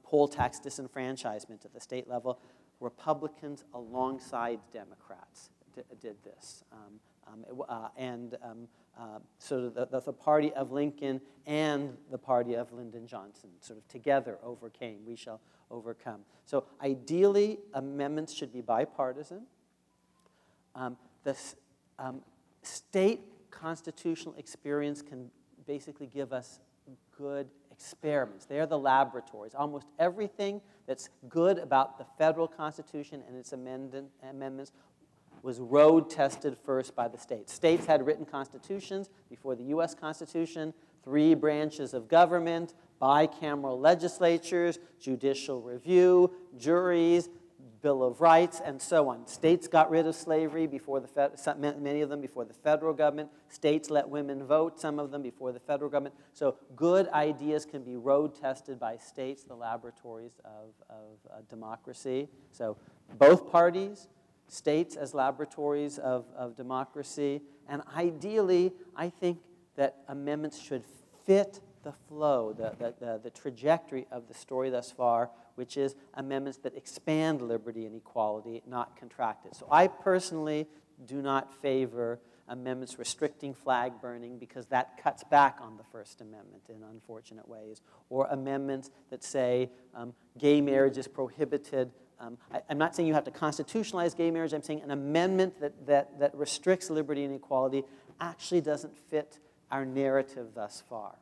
poll tax disenfranchisement at the state level, Republicans alongside Democrats did this. So the party of Lincoln and the party of Lyndon Johnson sort of together overcame. We shall overcome. So ideally, amendments should be bipartisan. The state constitutional experience can basically give us good experiments. They're the laboratories. Almost everything that's good about the federal Constitution and its amendments was road tested first by the states. States had written constitutions before the U.S. Constitution, 3 branches of government, bicameral legislatures, judicial review, juries, Bill of Rights, and so on. States got rid of slavery before many of them before the federal government. States let women vote, some of them before the federal government. So good ideas can be road tested by states, the laboratories of democracy. So both parties, states as laboratories of democracy, and ideally, I think that amendments should fit the flow, the trajectory of the story thus far, which is amendments that expand liberty and equality, not contract it. So I personally do not favor amendments restricting flag burning because that cuts back on the First Amendment in unfortunate ways, or amendments that say gay marriage is prohibited. I'm not saying you have to constitutionalize gay marriage. I'm saying an amendment that restricts liberty and equality actually doesn't fit our narrative thus far.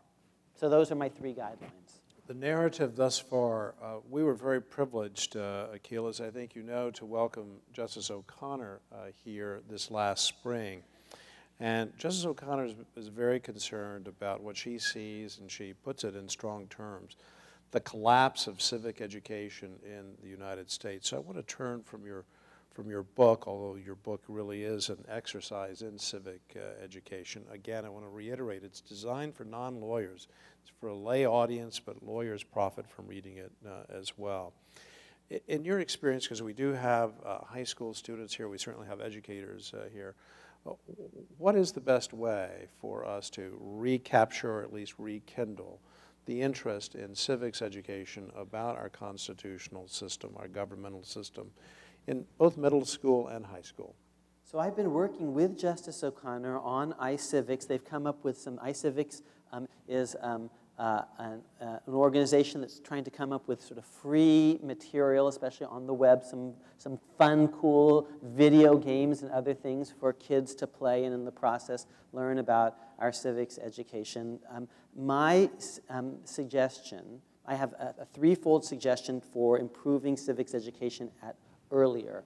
So those are my 3 guidelines. The narrative thus far, we were very privileged, Akhil, as I think you know, to welcome Justice O'Connor here this last spring. And Justice O'Connor is very concerned about what she sees, and she puts it in strong terms, the collapse of civic education in the United States. So I want to turn from your book, although your book really is an exercise in civic education. Again, I want to reiterate, it's designed for non-lawyers. It's for a lay audience, but lawyers profit from reading it as well. In your experience, because we do have high school students here, we certainly have educators here, what is the best way for us to recapture or at least rekindle the interest in civics education about our constitutional system, our governmental system, in both middle school and high school? So I've been working with Justice O'Connor on iCivics. They've come up with some iCivics is an organization that's trying to come up with sort of free material, especially on the web, some fun, cool video games and other things for kids to play and in the process learn about our civics education. My suggestion, I have a threefold suggestion for improving civics education at earlier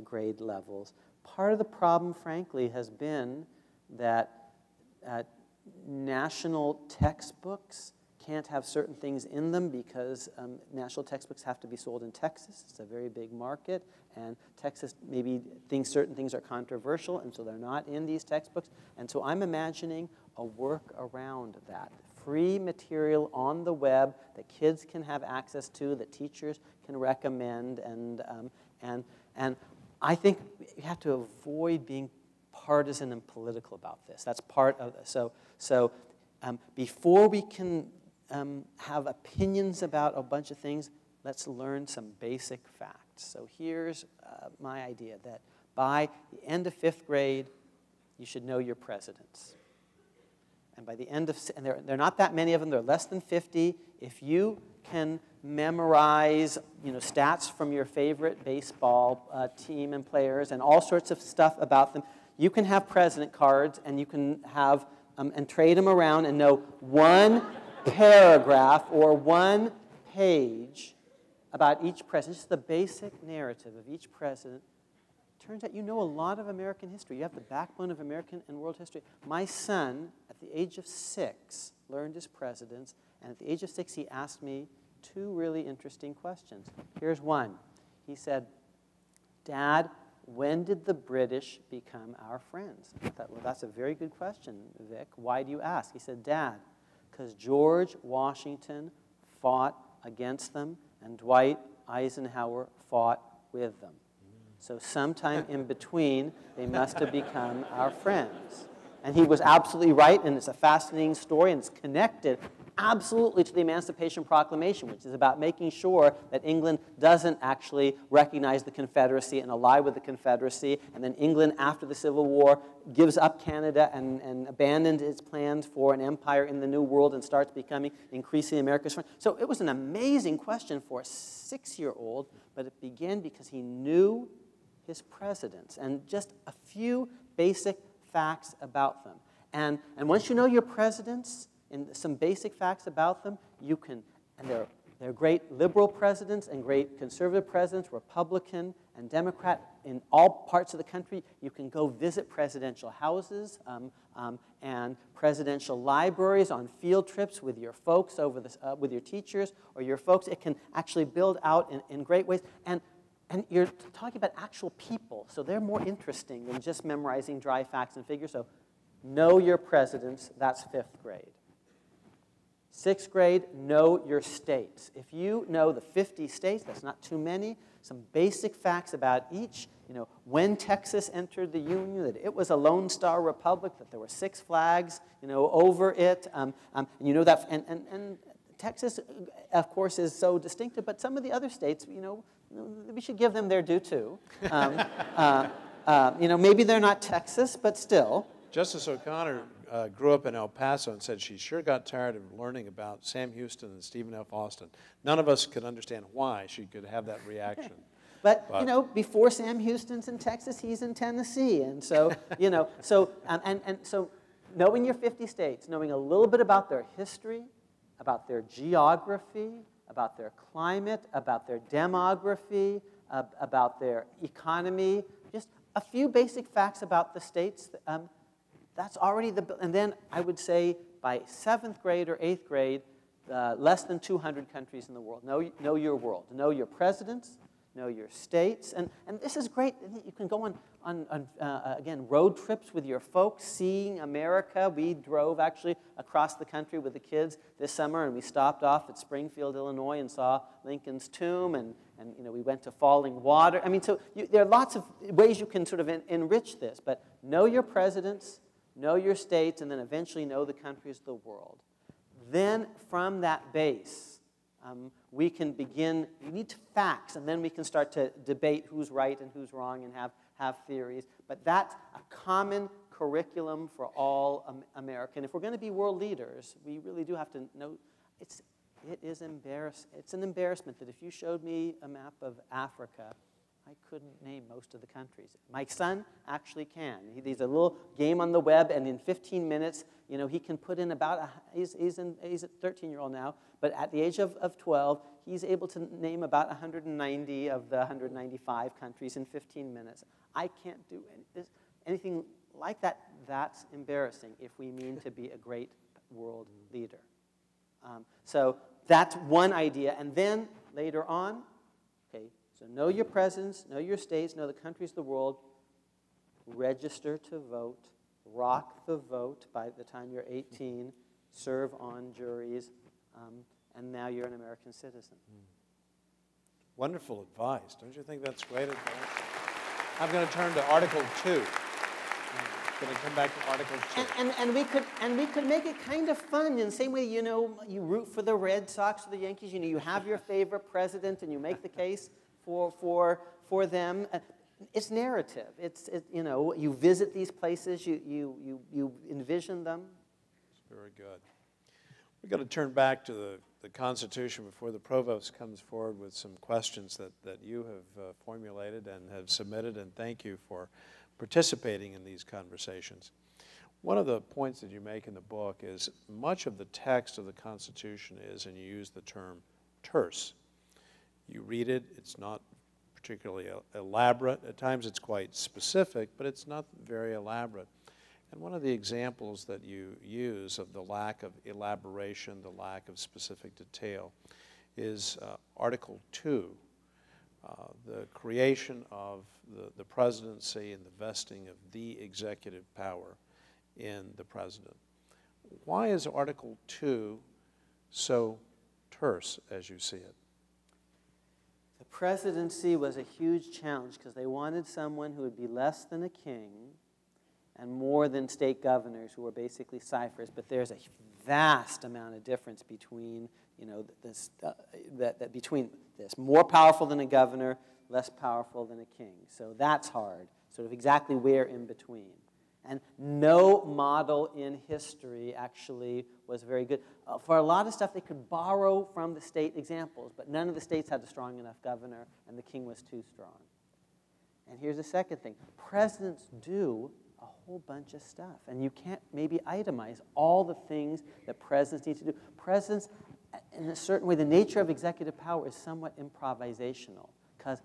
grade levels. Part of the problem, frankly, has been that national textbooks can't have certain things in them because national textbooks have to be sold in Texas. It's a very big market, and Texas maybe thinks certain things are controversial, and so they're not in these textbooks. And so I'm imagining a work around that. Free material on the web that kids can have access to, that teachers can recommend, and I think you have to avoid being partisan and political about this. That's part of this. So before we can have opinions about a bunch of things, let's learn some basic facts. So here's my idea, that by the end of 5th grade, you should know your presidents. And by the end of, and there are not that many of them, there are less than 50. If you can memorize, stats from your favorite baseball team and players and all sorts of stuff about them, you can have president cards, and you can have and trade them around and know one paragraph or one page about each president, just the basic narrative of each president. Turns out you know a lot of American history. You have the backbone of American and world history. My son, at the age of 6, learned his presidents, and at the age of 6, he asked me 2 really interesting questions. Here's one. He said, "Dad, when did the British become our friends?" I thought, well, that's a very good question, Vic. Why do you ask? He said, "Dad, because George Washington fought against them, and Dwight Eisenhower fought with them. So sometime in between, they must have become our friends." And he was absolutely right, and it's a fascinating story, and it's connected absolutely to the Emancipation Proclamation, which is about making sure that England doesn't actually recognize the Confederacy and ally with the Confederacy. And then England, after the Civil War, gives up Canada and abandoned its plans for an empire in the New World and starts becoming increasingly America's friend. So it was an amazing question for a 6-year-old, but it began because he knew his presidents and just a few basic facts about them. And once you know your presidents and some basic facts about them, you can, and they're great liberal presidents and great conservative presidents, Republican and Democrat, in all parts of the country. You can go visit presidential houses and presidential libraries on field trips with your folks, with your teachers or your folks. It can actually build out in great ways. And you're talking about actual people, so they're more interesting than just memorizing dry facts and figures. So know your presidents, that's 5th grade. 6th grade, know your states. If you know the 50 states, that's not too many, some basic facts about each. When Texas entered the Union, that it was a Lone Star Republic, that there were 6 flags, over it, and you know that. And Texas, of course, is so distinctive, but some of the other states, we should give them their due too. Maybe they're not Texas, but still. Justice O'Connor grew up in El Paso and said she sure got tired of learning about Sam Houston and Stephen F. Austin. None of us could understand why she could have that reaction. But before Sam Houston's in Texas, he's in Tennessee, and so so knowing your 50 states, knowing a little bit about their history, about their geography, about their climate, about their demography, about their economy, just a few basic facts about the states. That's already and then I would say by 7th grade or 8th grade, less than 200 countries in the world. Know your world. Know your presidents. Know your states. And this is great. You can go on again, road trips with your folks, seeing America. We drove actually across the country with the kids this summer, and we stopped off at Springfield, Illinois, and saw Lincoln's tomb, and we went to Falling Water. I mean, so there are lots of ways you can sort of enrich this, but know your presidents, know your states, and then eventually know the countries of the world. Then from that base, we can begin, we need facts, and then we can start to debate who's right and who's wrong and have theories. But that's a common curriculum for all American. If we're going to be world leaders, we really do have to know, it's an embarrassment that if you showed me a map of Africa, I couldn't name most of the countries. My son actually can. He's a little game on the web, and in 15 minutes, he can put in about, he's a 13-year-old now, but at the age of 12, he's able to name about 190 of the 195 countries in 15 minutes. I can't do anything like that. That's embarrassing if we mean to be a great world leader. So that's one idea. And then later on, okay, so know your presidents, know your states, know the countries of the world, register to vote, rock the vote by the time you're 18, serve on juries, and now you're an American citizen. Wonderful advice. Don't you think that's great advice? I'm going to turn to Article 2. I'm going to come back to Article 2. And we could make it kind of fun in the same way, you root for the Red Sox or the Yankees. You have your favorite president and you make the case for them. It's narrative. You visit these places. You envision them. Very good. We've got to turn back to the Constitution before the Provost comes forward with some questions that you have formulated and have submitted, and thank you for participating in these conversations. One of the points that you make in the book is much of the text of the Constitution is, and you use the term, terse. You read it, it's not particularly elaborate. At times it's quite specific, but it's not very elaborate. And one of the examples that you use of the lack of elaboration, the lack of specific detail, is Article 2, the creation of the presidency and the vesting of the executive power in the president. Why is Article 2 so terse as you see it? The presidency was a huge challenge because they wanted someone who would be less than a king and more than state governors who were basically ciphers. But there's a vast amount of difference between, between this. More powerful than a governor, less powerful than a king. So that's hard, sort of exactly where in between. And no model in history actually was very good. For a lot of stuff, they could borrow from the state examples, but none of the states had a strong enough governor, and the king was too strong. And here's the second thing. Presidents do a whole bunch of stuff, and you can't maybe itemize all the things that presidents need to do. Presidents, in a certain way, the nature of executive power is somewhat improvisational, because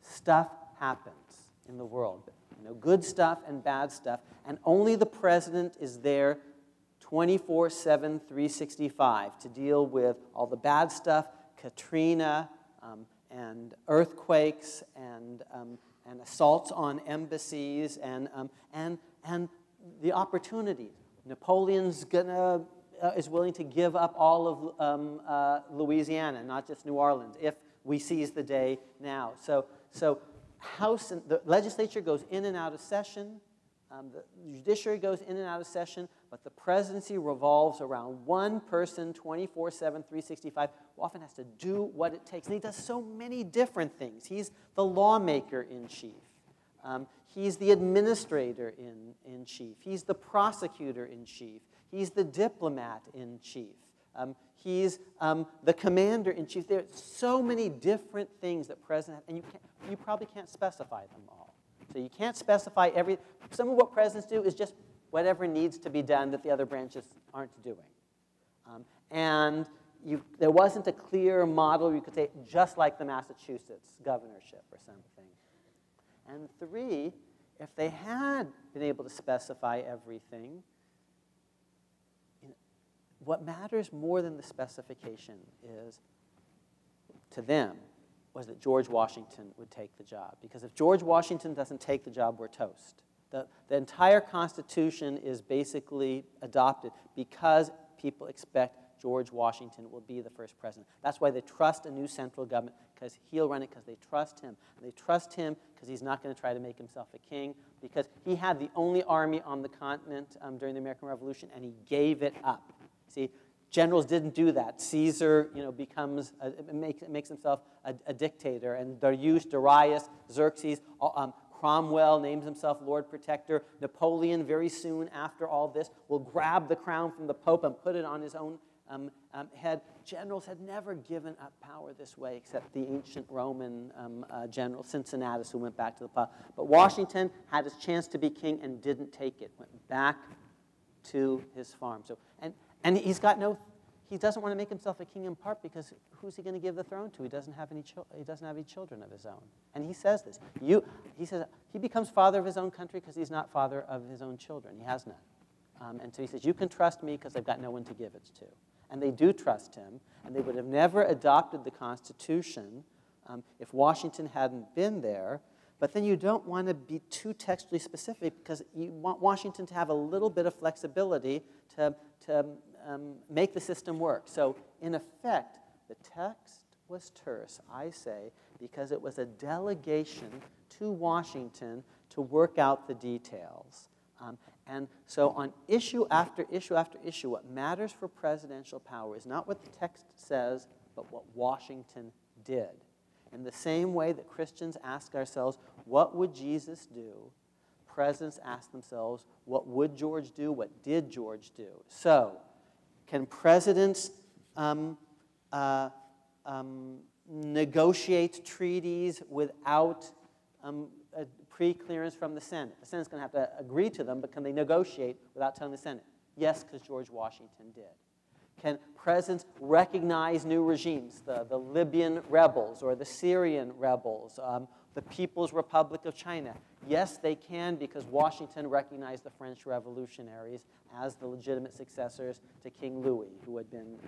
stuff happens in the world. Good stuff and bad stuff, and only the president is there 24/7, 365 to deal with all the bad stuff, Katrina, and earthquakes, and assaults on embassies, and the opportunities. Napoleon's is willing to give up all of Louisiana, not just New Orleans, if we seize the day now. So the legislature goes in and out of session, the judiciary goes in and out of session, but the presidency revolves around one person 24/7, 365, who often has to do what it takes. And he does so many different things. He's the lawmaker in chief. He's the administrator in chief. He's the prosecutor in chief. He's the diplomat in chief. He's the commander-in-chief. There are so many different things that presidents have, and you probably can't specify them all. So you can't specify some of what presidents do is just whatever needs to be done that the other branches aren't doing. There wasn't a clear model you could say, just like the Massachusetts governorship or something. And three, if they had been able to specify everything, what matters more than the specification is, to them, was that George Washington would take the job. Because if George Washington doesn't take the job, we're toast. The entire Constitution is basically adopted because people expect George Washington will be the first president. That's why they trust a new central government, because he'll run it because they trust him. And they trust him because he's not going to try to make himself a king, because he had the only army on the continent during the American Revolution, and he gave it up. See, generals didn't do that. Caesar, makes himself a dictator, and Darius, Darius, Xerxes, Cromwell names himself Lord Protector. Napoleon, very soon after all this, will grab the crown from the Pope and put it on his own head. Generals had never given up power this way, except the ancient Roman general Cincinnatus, who went back to the power. But Washington had his chance to be king and didn't take it. Went back to his farm. So, and he doesn't want to make himself a king in part because who's he going to give the throne to? He doesn't have any children of his own. And he says this. He says he becomes father of his own country because he's not father of his own children. He has none. And so he says, you can trust me because I've got no one to give it to. And they do trust him. And they would have never adopted the Constitution if Washington hadn't been there. But then you don't want to be too textually specific because you want Washington to have a little bit of flexibility to make the system work. So in effect, the text was terse, I say, because it was a delegation to Washington to work out the details. And so on issue after issue after issue, what matters for presidential power is not what the text says, but what Washington did. In the same way that Christians ask ourselves, what would Jesus do? Presidents ask themselves, what would George do? What did George do? So, can presidents negotiate treaties without pre-clearance from the Senate? The Senate's going to have to agree to them, but can they negotiate without telling the Senate? Yes, because George Washington did. Can presidents recognize new regimes, the Libyan rebels or the Syrian rebels, the People's Republic of China? Yes, they can, because Washington recognized the French revolutionaries as the legitimate successors to King Louis, who had been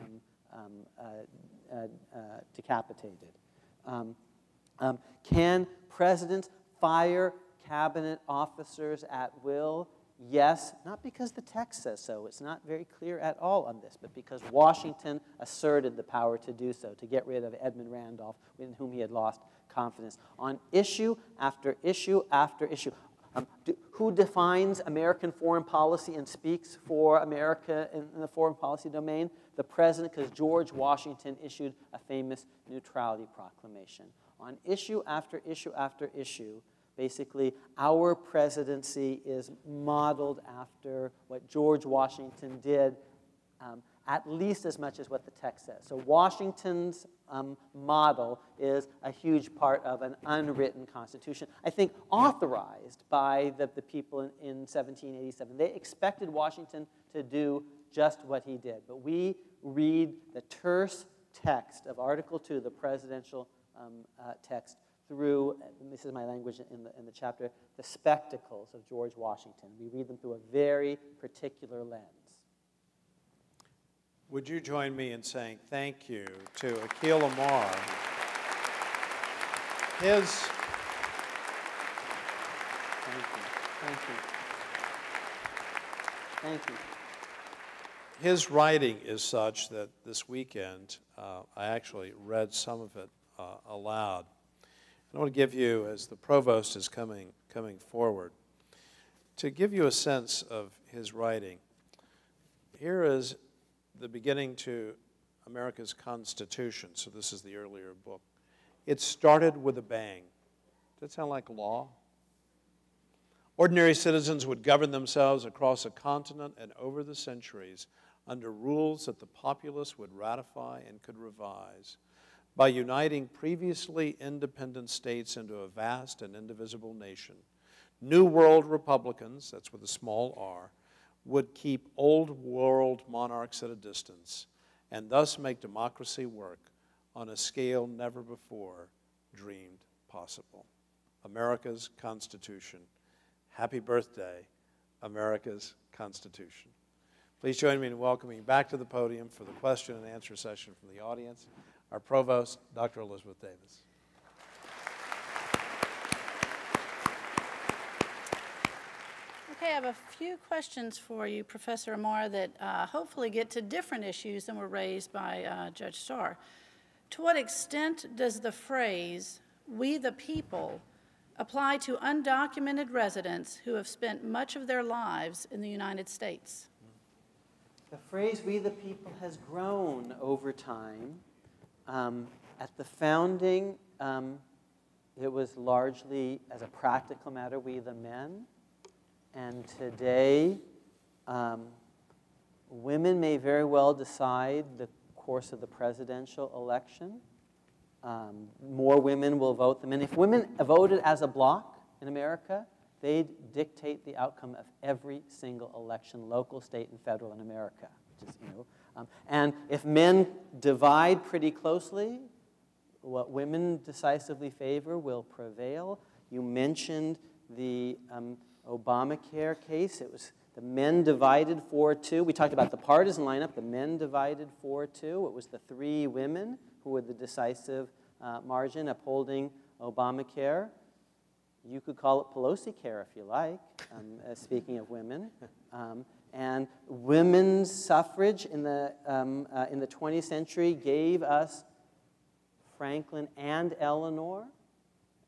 decapitated. Can presidents fire cabinet officers at will? Yes, not because the text says so. It's not very clear at all on this, but because Washington asserted the power to do so, to get rid of Edmund Randolph, in whom he had lost confidence. On issue after issue after issue. Who defines American foreign policy and speaks for America in the foreign policy domain? The president, because George Washington issued a famous neutrality proclamation. On issue after issue after issue, basically, our presidency is modeled after what George Washington did, at least as much as what the text says. So Washington's model is a huge part of an unwritten constitution, I think authorized by the people in 1787. They expected Washington to do just what he did. But we read the terse text of Article 2, the presidential text, through, and this is my language in the chapter, the spectacles of George Washington. We read them through a very particular lens. Would you join me in saying thank you to Akhil Amar? Thank you. His writing is such that this weekend I actually read some of it aloud. I want to give you, as the provost is coming forward, to give you a sense of his writing. Here is the beginning to America's Constitution. So this is the earlier book. It started with a bang. Does that sound like law? Ordinary citizens would govern themselves across a continent and over the centuries under rules that the populace would ratify and could revise by uniting previously independent states into a vast and indivisible nation. New World Republicans, that's with a small r, would keep old world monarchs at a distance and thus make democracy work on a scale never before dreamed possible. America's Constitution. Happy birthday, America's Constitution. Please join me in welcoming back to the podium for the question and answer session from the audience, our Provost, Dr. Elizabeth Davis. Okay, I have a few questions for you, Professor Amar, that hopefully get to different issues than were raised by Judge Starr. To what extent does the phrase, "we the people," apply to undocumented residents who have spent much of their lives in the United States? The phrase, "we the people," has grown over time. At the founding, it was largely, as a practical matter, "we the men." And today, women may very well decide the course of the presidential election. More women will vote than men. If women voted as a bloc in America, they'd dictate the outcome of every single election, local, state, and federal in America. Which is, and if men divide pretty closely, what women decisively favor will prevail. You mentioned the Obamacare case. It was the men divided 4-2. We talked about the partisan lineup. The men divided 4-2. It was the three women who were the decisive margin upholding Obamacare. You could call it Pelosi care if you like, speaking of women. And women's suffrage in the 20th century gave us Franklin and Eleanor,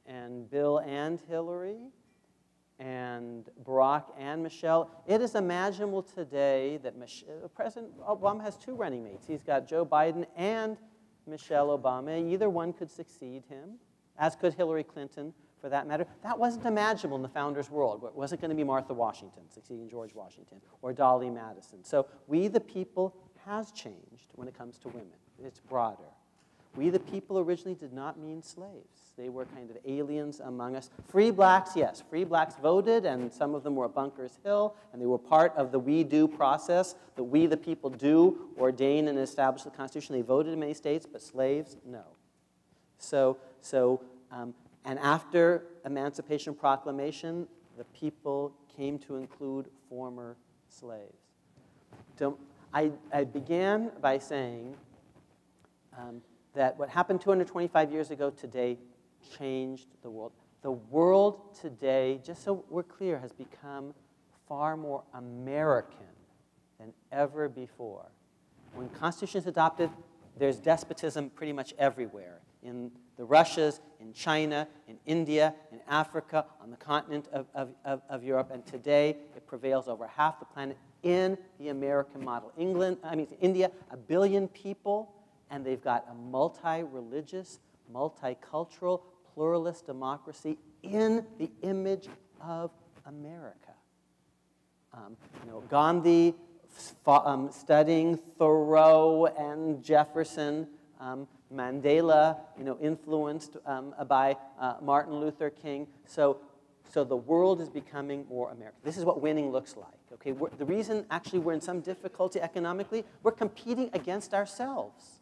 and Bill and Hillary, and Barack and Michelle. It is imaginable today that President Obama has two running mates. He's got Joe Biden and Michelle Obama. Either one could succeed him, as could Hillary Clinton, for that matter. That wasn't imaginable in the founders' world. It wasn't going to be Martha Washington succeeding George Washington or Dolly Madison. So we the people has changed when it comes to women. It's broader. We the people originally did not mean slaves. They were kind of aliens among us. Free blacks, yes. Free blacks voted, and some of them were at Bunker's Hill, and they were part of the we do process, that we the people do ordain and establish the Constitution. They voted in many states, but slaves, no. And after Emancipation Proclamation, the people came to include former slaves. So I began by saying that what happened 225 years ago today changed the world. The world today, just so we're clear, has become far more American than ever before. When the Constitution is adopted, there's despotism pretty much everywhere. In the Russias, in China, in India, in Africa, on the continent of Europe, and today it prevails over half the planet in the American model. India, 1 billion people, and they've got a multi-religious, multicultural, pluralist democracy in the image of America. Gandhi studying Thoreau and Jefferson, Mandela, influenced by Martin Luther King. So the world is becoming more American. This is what winning looks like. Okay, the reason actually we're in some difficulty economically, we're competing against ourselves.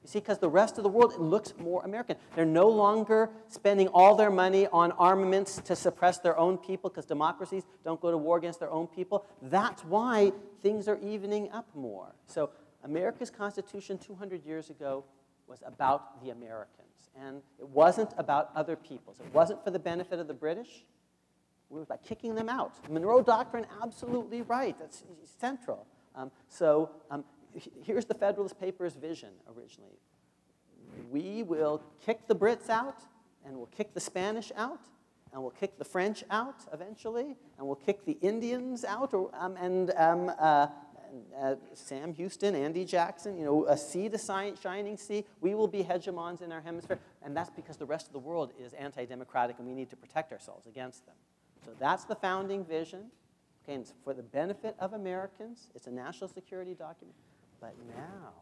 You see, because the rest of the world, it looks more American. They're no longer spending all their money on armaments to suppress their own people, because democracies don't go to war against their own people. That's why things are evening up more. So America's Constitution 200 years ago was about the Americans. And it wasn't about other peoples. It wasn't for the benefit of the British. It was about kicking them out. Monroe Doctrine, absolutely right. That's central. Here's the Federalist Papers' vision originally. We will kick the Brits out, and we'll kick the Spanish out, and we'll kick the French out eventually, and we'll kick the Indians out, Sam Houston, Andy Jackson, a sea to shining sea. We will be hegemons in our hemisphere, and that's because the rest of the world is anti-democratic, and we need to protect ourselves against them. So that's the founding vision. Okay, and it's for the benefit of Americans. It's a national security document. But now,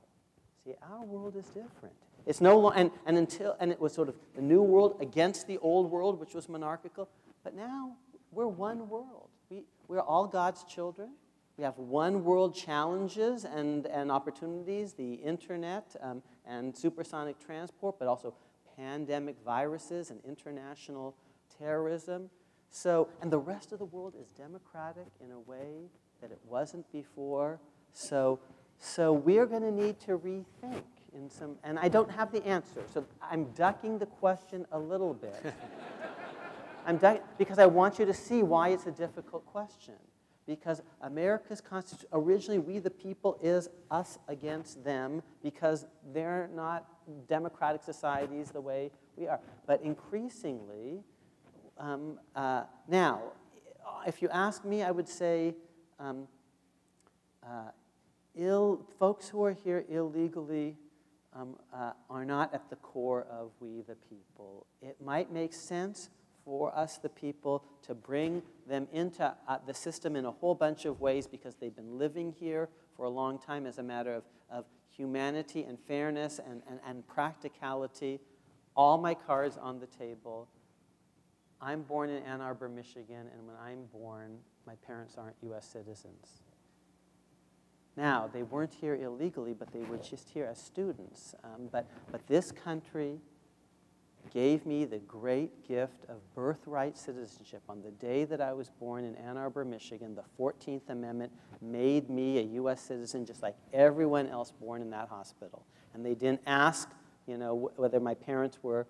see, our world is different. It's no longer, and it was sort of the new world against the old world, which was monarchical. But now we're one world. We're all God's children. We have one world challenges and opportunities: the internet and supersonic transport, but also pandemic viruses and international terrorism. So, and the rest of the world is democratic in a way that it wasn't before. So we're going to need to rethink in some, and I don't have the answer. So I'm ducking the question a little bit. Because I want you to see why it's a difficult question. Because America's Constitution, originally we the people is us against them because they're not democratic societies the way we are. But increasingly, now, if you ask me, I would say folks who are here illegally are not at the core of we the people. It might make sense for us, the people, to bring them into the system in a whole bunch of ways because they've been living here for a long time as a matter of humanity and fairness and practicality. All my cards on the table. I'm born in Ann Arbor, Michigan, and when I'm born, my parents aren't U.S. citizens. Now, they weren't here illegally, but they were just here as students. But this country gave me the great gift of birthright citizenship. On the day that I was born in Ann Arbor, Michigan, the 14th Amendment made me a U.S. citizen just like everyone else born in that hospital. And they didn't ask, whether my parents were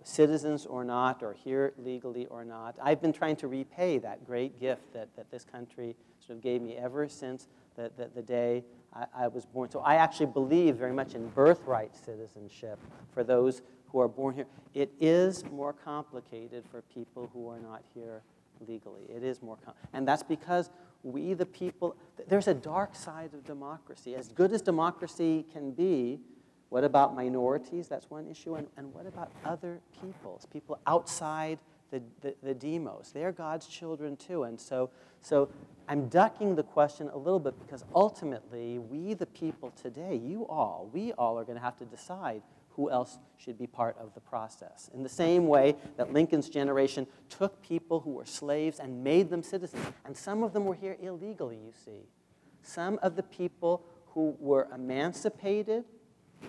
citizens or not, or here legally or not. I've been trying to repay that great gift that this country sort of gave me ever since the day I was born. So I actually believe very much in birthright citizenship for those who are born here. It is more complicated for people who are not here legally. It is more complicated. And that's because we, the people, there's a dark side of democracy. As good as democracy can be, what about minorities? That's one issue. And what about other peoples, people outside the demos? They're God's children too. And so I'm ducking the question a little bit because ultimately, we the people today, we all are going to have to decide who else should be part of the process. In the same way that Lincoln's generation took people who were slaves and made them citizens. And some of them were here illegally, you see. Some of the people who were emancipated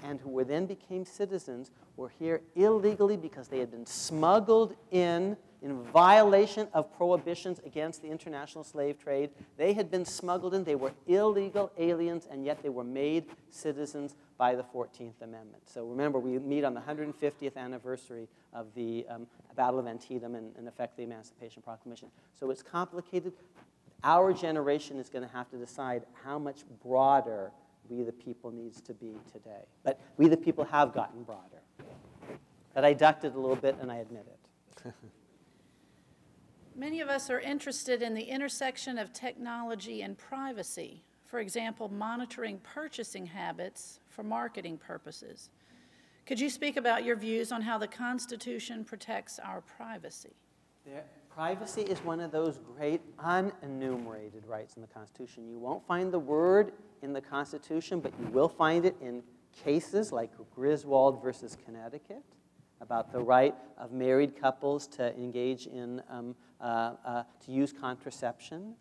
and who then became citizens were here illegally because they had been smuggled in violation of prohibitions against the international slave trade. They had been smuggled in. They were illegal aliens, and yet they were made citizens by the 14th Amendment. So remember, we meet on the 150th anniversary of the Battle of Antietam and, in effect, the Emancipation Proclamation. So it's complicated. Our generation is going to have to decide how much broader we the people needs to be today. But we the people have gotten broader. But I ducked it a little bit, and I admit it. Many of us are interested in the intersection of technology and privacy. For example, monitoring purchasing habits for marketing purposes. Could you speak about your views on how the Constitution protects our privacy? Privacy is one of those great unenumerated rights in the Constitution. You won't find the word in the Constitution, but you will find it in cases like Griswold versus Connecticut, about the right of married couples to engage in, to use contraception.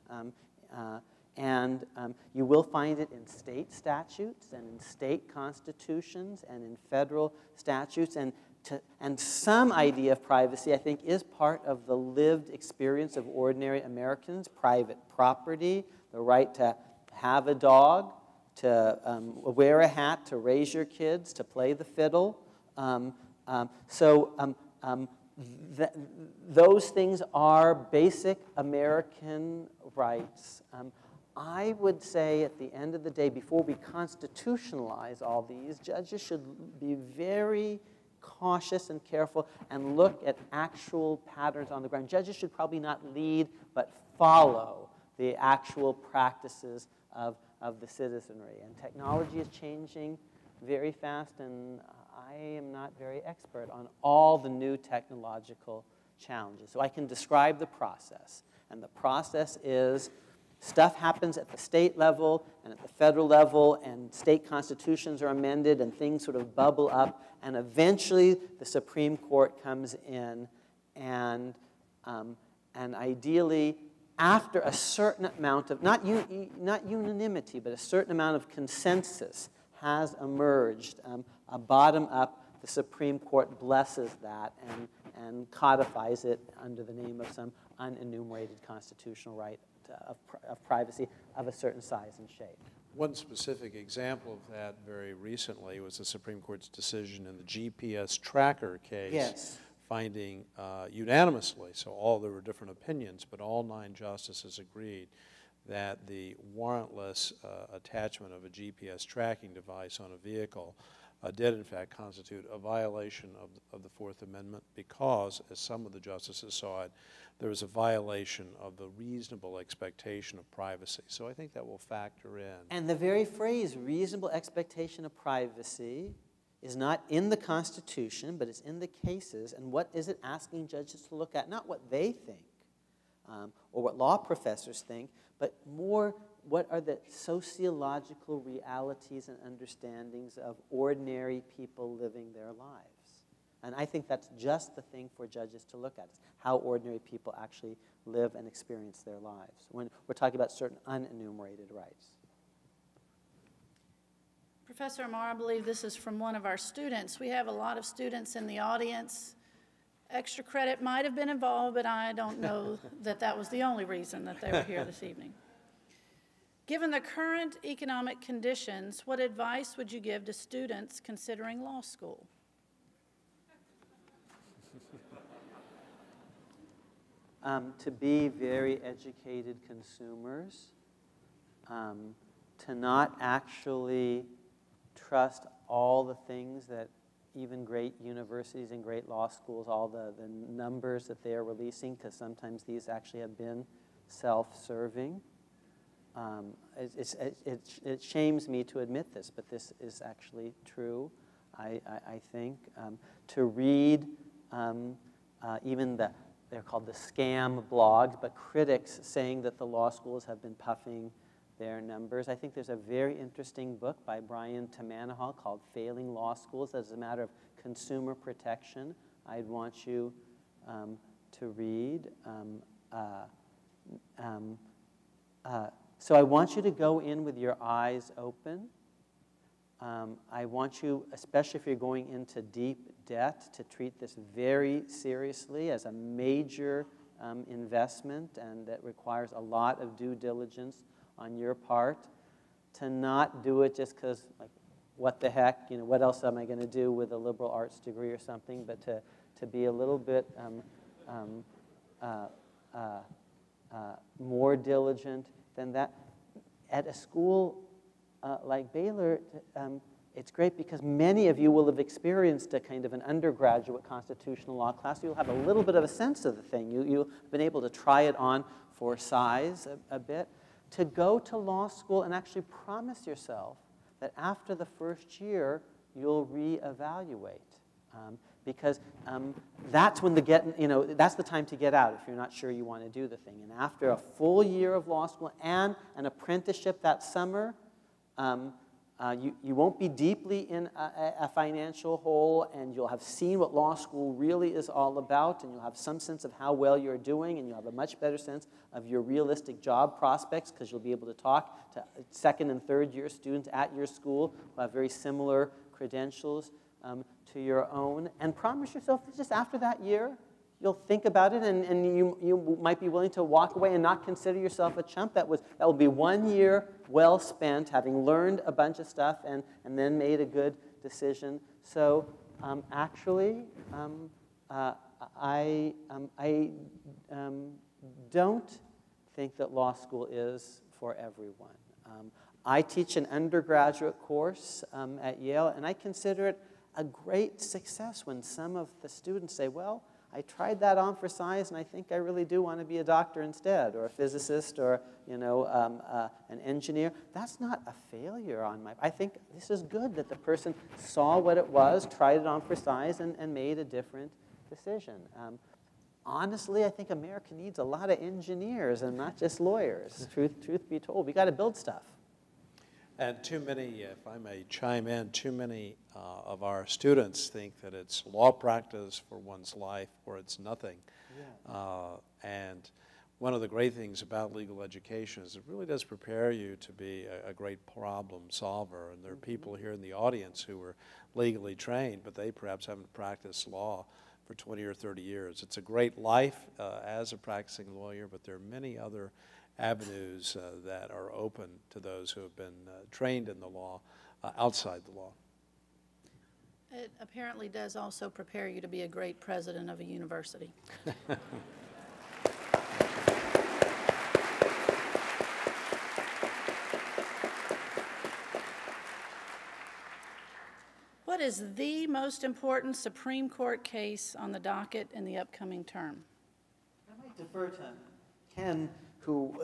And you will find it in state statutes and in state constitutions and in federal statutes. And some idea of privacy, I think, is part of the lived experience of ordinary Americans. Private property, the right to have a dog, to wear a hat, to raise your kids, to play the fiddle. Those things are basic American rights. I would say at the end of the day, before we constitutionalize all these, judges should be very cautious and careful and look at actual patterns on the ground. Judges should probably not lead, but follow the actual practices of the citizenry. And technology is changing very fast, and I am not very expert on all the new technological challenges. So I can describe the process. And the process is stuff happens at the state level and at the federal level, and state constitutions are amended, and things sort of bubble up, and eventually the Supreme Court comes in, and ideally, after a certain amount of, not unanimity, but a certain amount of consensus has emerged, a bottom-up the Supreme Court blesses that and codifies it under the name of some unenumerated constitutional right of privacy of a certain size and shape. One specific example of that very recently was the Supreme Court's decision in the GPS tracker case. Yes. Finding unanimously, so there were different opinions, but all 9 justices agreed that the warrantless attachment of a GPS tracking device on a vehicle did in fact constitute a violation of the Fourth Amendment because, as some of the justices saw it, there was a violation of the reasonable expectation of privacy. So I think that will factor in. And the very phrase, reasonable expectation of privacy, is not in the Constitution, but it's in the cases. And what is it asking judges to look at? Not what they think or what law professors think, but more what are the sociological realities and understandings of ordinary people living their lives. And I think that's just the thing for judges to look at, is how ordinary people actually live and experience their lives when we're talking about certain unenumerated rights. Professor Amar, I believe this is from one of our students. We have a lot of students in the audience. Extra credit might have been involved, but I don't know that that was the only reason that they were here this evening. Given the current economic conditions, what advice would you give to students considering law school? To be very educated consumers, to not actually trust all the things that even great universities and great law schools, all the numbers that they are releasing, because sometimes these actually have been self-serving. It shames me to admit this, but this is actually true, I think. To read even they're called the scam blogs, but critics saying that the law schools have been puffing their numbers. I think there's a very interesting book by Brian Tamanahal called Failing Law Schools as a matter of consumer protection I'd want you to read. So I want you to go in with your eyes open. I want you, especially if you're going into deep debt, to treat this very seriously as a major investment, and that requires a lot of due diligence on your part. To not do it just because, like, what the heck, what else am I going to do with a liberal arts degree or something, but to be a little bit more diligent than that. At a school like Baylor, it's great because many of you will have experienced a kind of an undergraduate constitutional law class. You'll have a little bit of a sense of the thing. You've been able to try it on for size a bit. To go to law school and actually promise yourself that after the first year, you'll reevaluate. Because that's when that's the time to get out if you're not sure you want to do the thing. And after a full year of law school and an apprenticeship that summer, you won't be deeply in a financial hole, and you'll have seen what law school really is all about, and you'll have some sense of how well you're doing, and you'll have a much better sense of your realistic job prospects because you'll be able to talk to second and third year students at your school who have very similar credentials to your own. And promise yourself that just after that year, you'll think about it, and you might be willing to walk away and not consider yourself a chump. That will be 1 year well spent, having learned a bunch of stuff and then made a good decision. So actually, I don't think that law school is for everyone. I teach an undergraduate course at Yale, and I consider it a great success when some of the students say, well, I tried that on for size, and I think I really do want to be a doctor instead, or a physicist, or an engineer. That's not a failure on my. I think this is good that the person saw what it was, tried it on for size, and made a different decision. Honestly, I think America needs a lot of engineers and not just lawyers. Truth be told, we got to build stuff. And too many, if I may chime in, too many of our students think that it's law practice for one's life or it's nothing. Yeah. And one of the great things about legal education is it really does prepare you to be a great problem solver. And there are people here in the audience who are legally trained, but they perhaps haven't practiced law for 20 or 30 years. It's a great life as a practicing lawyer, but there are many other avenues that are open to those who have been trained in the law outside the law. It apparently does also prepare you to be a great president of a university. What is the most important Supreme Court case on the docket in the upcoming term? I might defer to Ken, who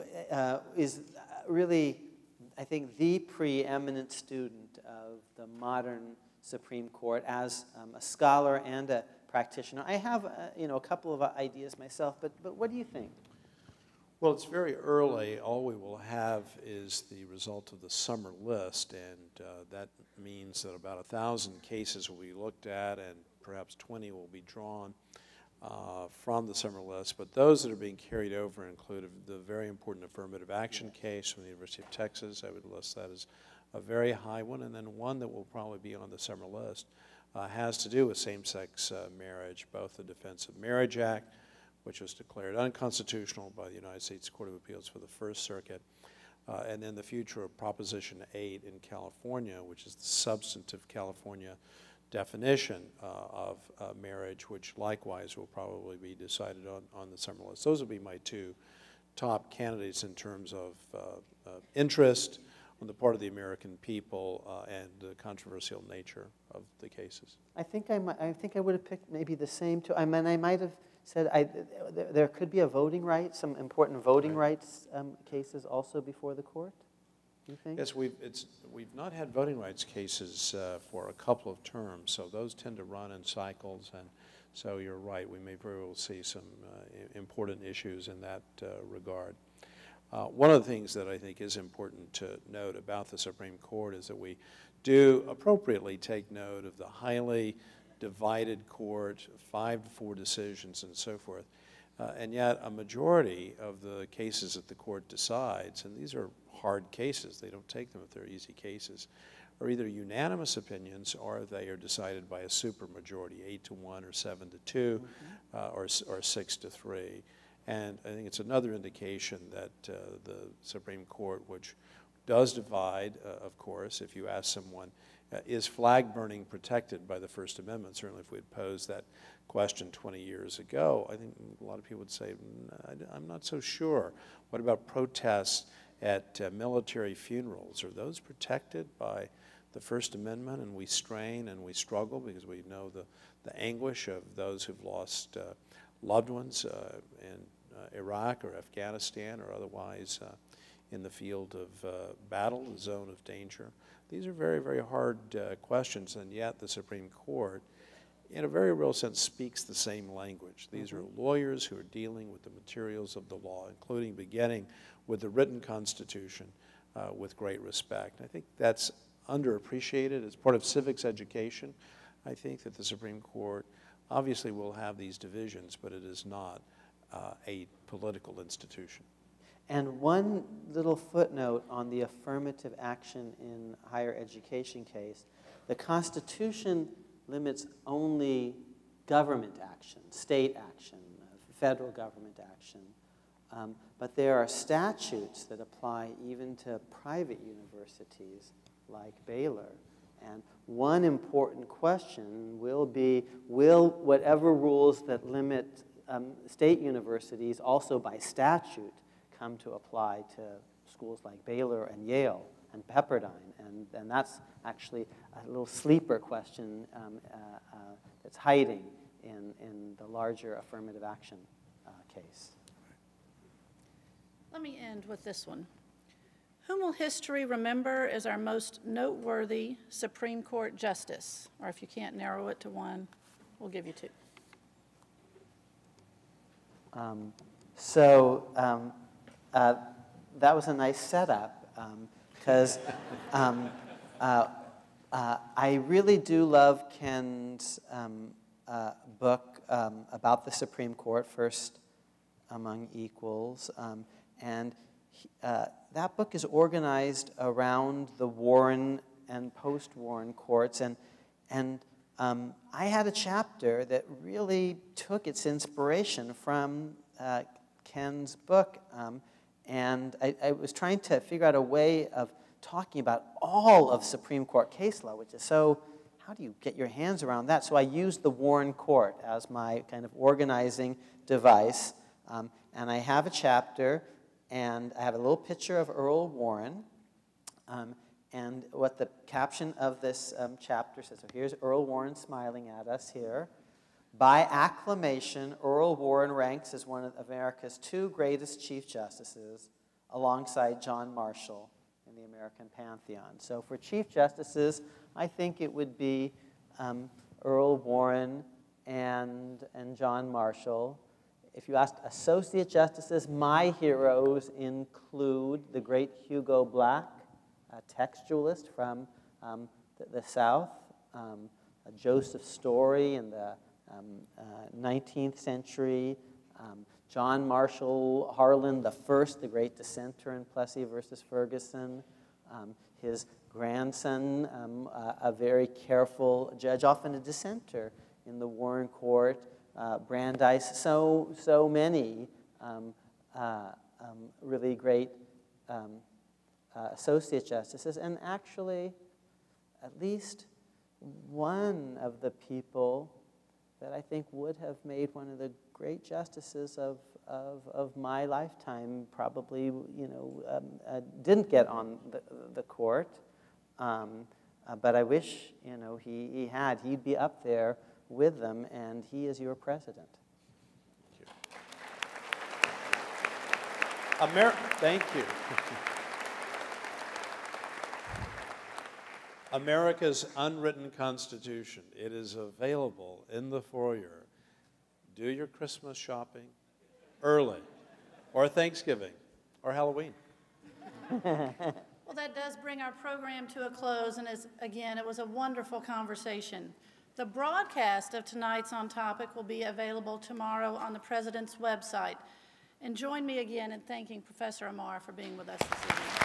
is really, I think, the preeminent student of the modern Supreme Court as a scholar and a practitioner. I have, a couple of ideas myself, but what do you think? Well, it's very early. All we will have is the result of the summer list, and that means that about 1,000 cases will be looked at, and perhaps 20 will be drawn from the summer list. But those that are being carried over include the very important affirmative action case from the University of Texas. I would list that as a very high one, and then one that will probably be on the summer list has to do with same-sex marriage, both the Defense of Marriage Act, which was declared unconstitutional by the United States Court of Appeals for the First Circuit, and then the future of Proposition 8 in California, which is the substantive California definition of marriage, which likewise will probably be decided on the summer list. Those will be my two top candidates in terms of interest on the part of the American people and the controversial nature of the cases. I think I would have picked maybe the same two. I mean, I might have said there could be a voting right, some important voting rights cases also before the court. Do you think? Yes, we've not had voting rights cases for a couple of terms, so those tend to run in cycles, and so you're right. We may very well see some important issues in that regard. One of the things that I think is important to note about the Supreme Court is that we do appropriately take note of the highly divided court, 5-4 decisions and so forth. And yet a majority of the cases that the court decides, and these are hard cases, they don't take them if they're easy cases, are either unanimous opinions or they are decided by a supermajority, 8-1 or 7-2 or 6-3. And I think it's another indication that the Supreme Court, which does divide, of course, if you ask someone, is flag burning protected by the First Amendment? Certainly if we had posed that question 20 years ago, I think a lot of people would say, I'm not so sure. What about protests at military funerals? Are those protected by the First Amendment? And we strain and we struggle because we know the anguish of those who've lost loved ones in Iraq or Afghanistan or otherwise in the field of battle, the zone of danger. These are very, very hard questions, and yet the Supreme Court, in a very real sense, speaks the same language. These are lawyers who are dealing with the materials of the law, including beginning with the written Constitution with great respect. I think that's underappreciated. It's part of civics education. I think that the Supreme Court obviously will have these divisions, but it is not a political institution. And one little footnote on the affirmative action in higher education case. The Constitution limits only government action, state action, federal government action. But there are statutes that apply even to private universities like Baylor. And one important question will be, will whatever rules that limit state universities also by statute come to apply to schools like Baylor and Yale and Pepperdine? And that's actually a little sleeper question that's hiding in the larger affirmative action case. Let me end with this one. Whom will history remember as our most noteworthy Supreme Court justice? Or if you can't narrow it to one, we'll give you two. That was a nice setup because I really do love Ken's book about the Supreme Court, First among equals. That book is organized around the Warren and post-Warren courts, and I had a chapter that really took its inspiration from Ken's book, and I was trying to figure out a way of talking about all of Supreme Court case law, which is so, how do you get your hands around that? So I used the Warren Court as my kind of organizing device, and I have a chapter, and I have a little picture of Earl Warren, and what the caption of this chapter says, so here's Earl Warren smiling at us here. By acclamation, Earl Warren ranks as one of America's 2 greatest Chief Justices, alongside John Marshall in the American Pantheon. So for Chief Justices, I think it would be Earl Warren and John Marshall. If you asked Associate Justices, my heroes include the great Hugo Black, a textualist from the South, Joseph Story in the 19th century, John Marshall Harlan I, the great dissenter in Plessy versus Ferguson, his grandson, a very careful judge, often a dissenter in the Warren Court, Brandeis, so many really great associate justices, and actually at least one of the people that I think would have made one of the great justices of my lifetime probably, didn't get on the court, but I wish, he had. He'd be up there with them, and he is your president. Thank you. America's Unwritten Constitution. It is available in the foyer. Do your Christmas shopping early, or Thanksgiving, or Halloween. Well, that does bring our program to a close, and again, it was a wonderful conversation. The broadcast of tonight's On Topic will be available tomorrow on the President's website. And join me again in thanking Professor Amar for being with us this evening.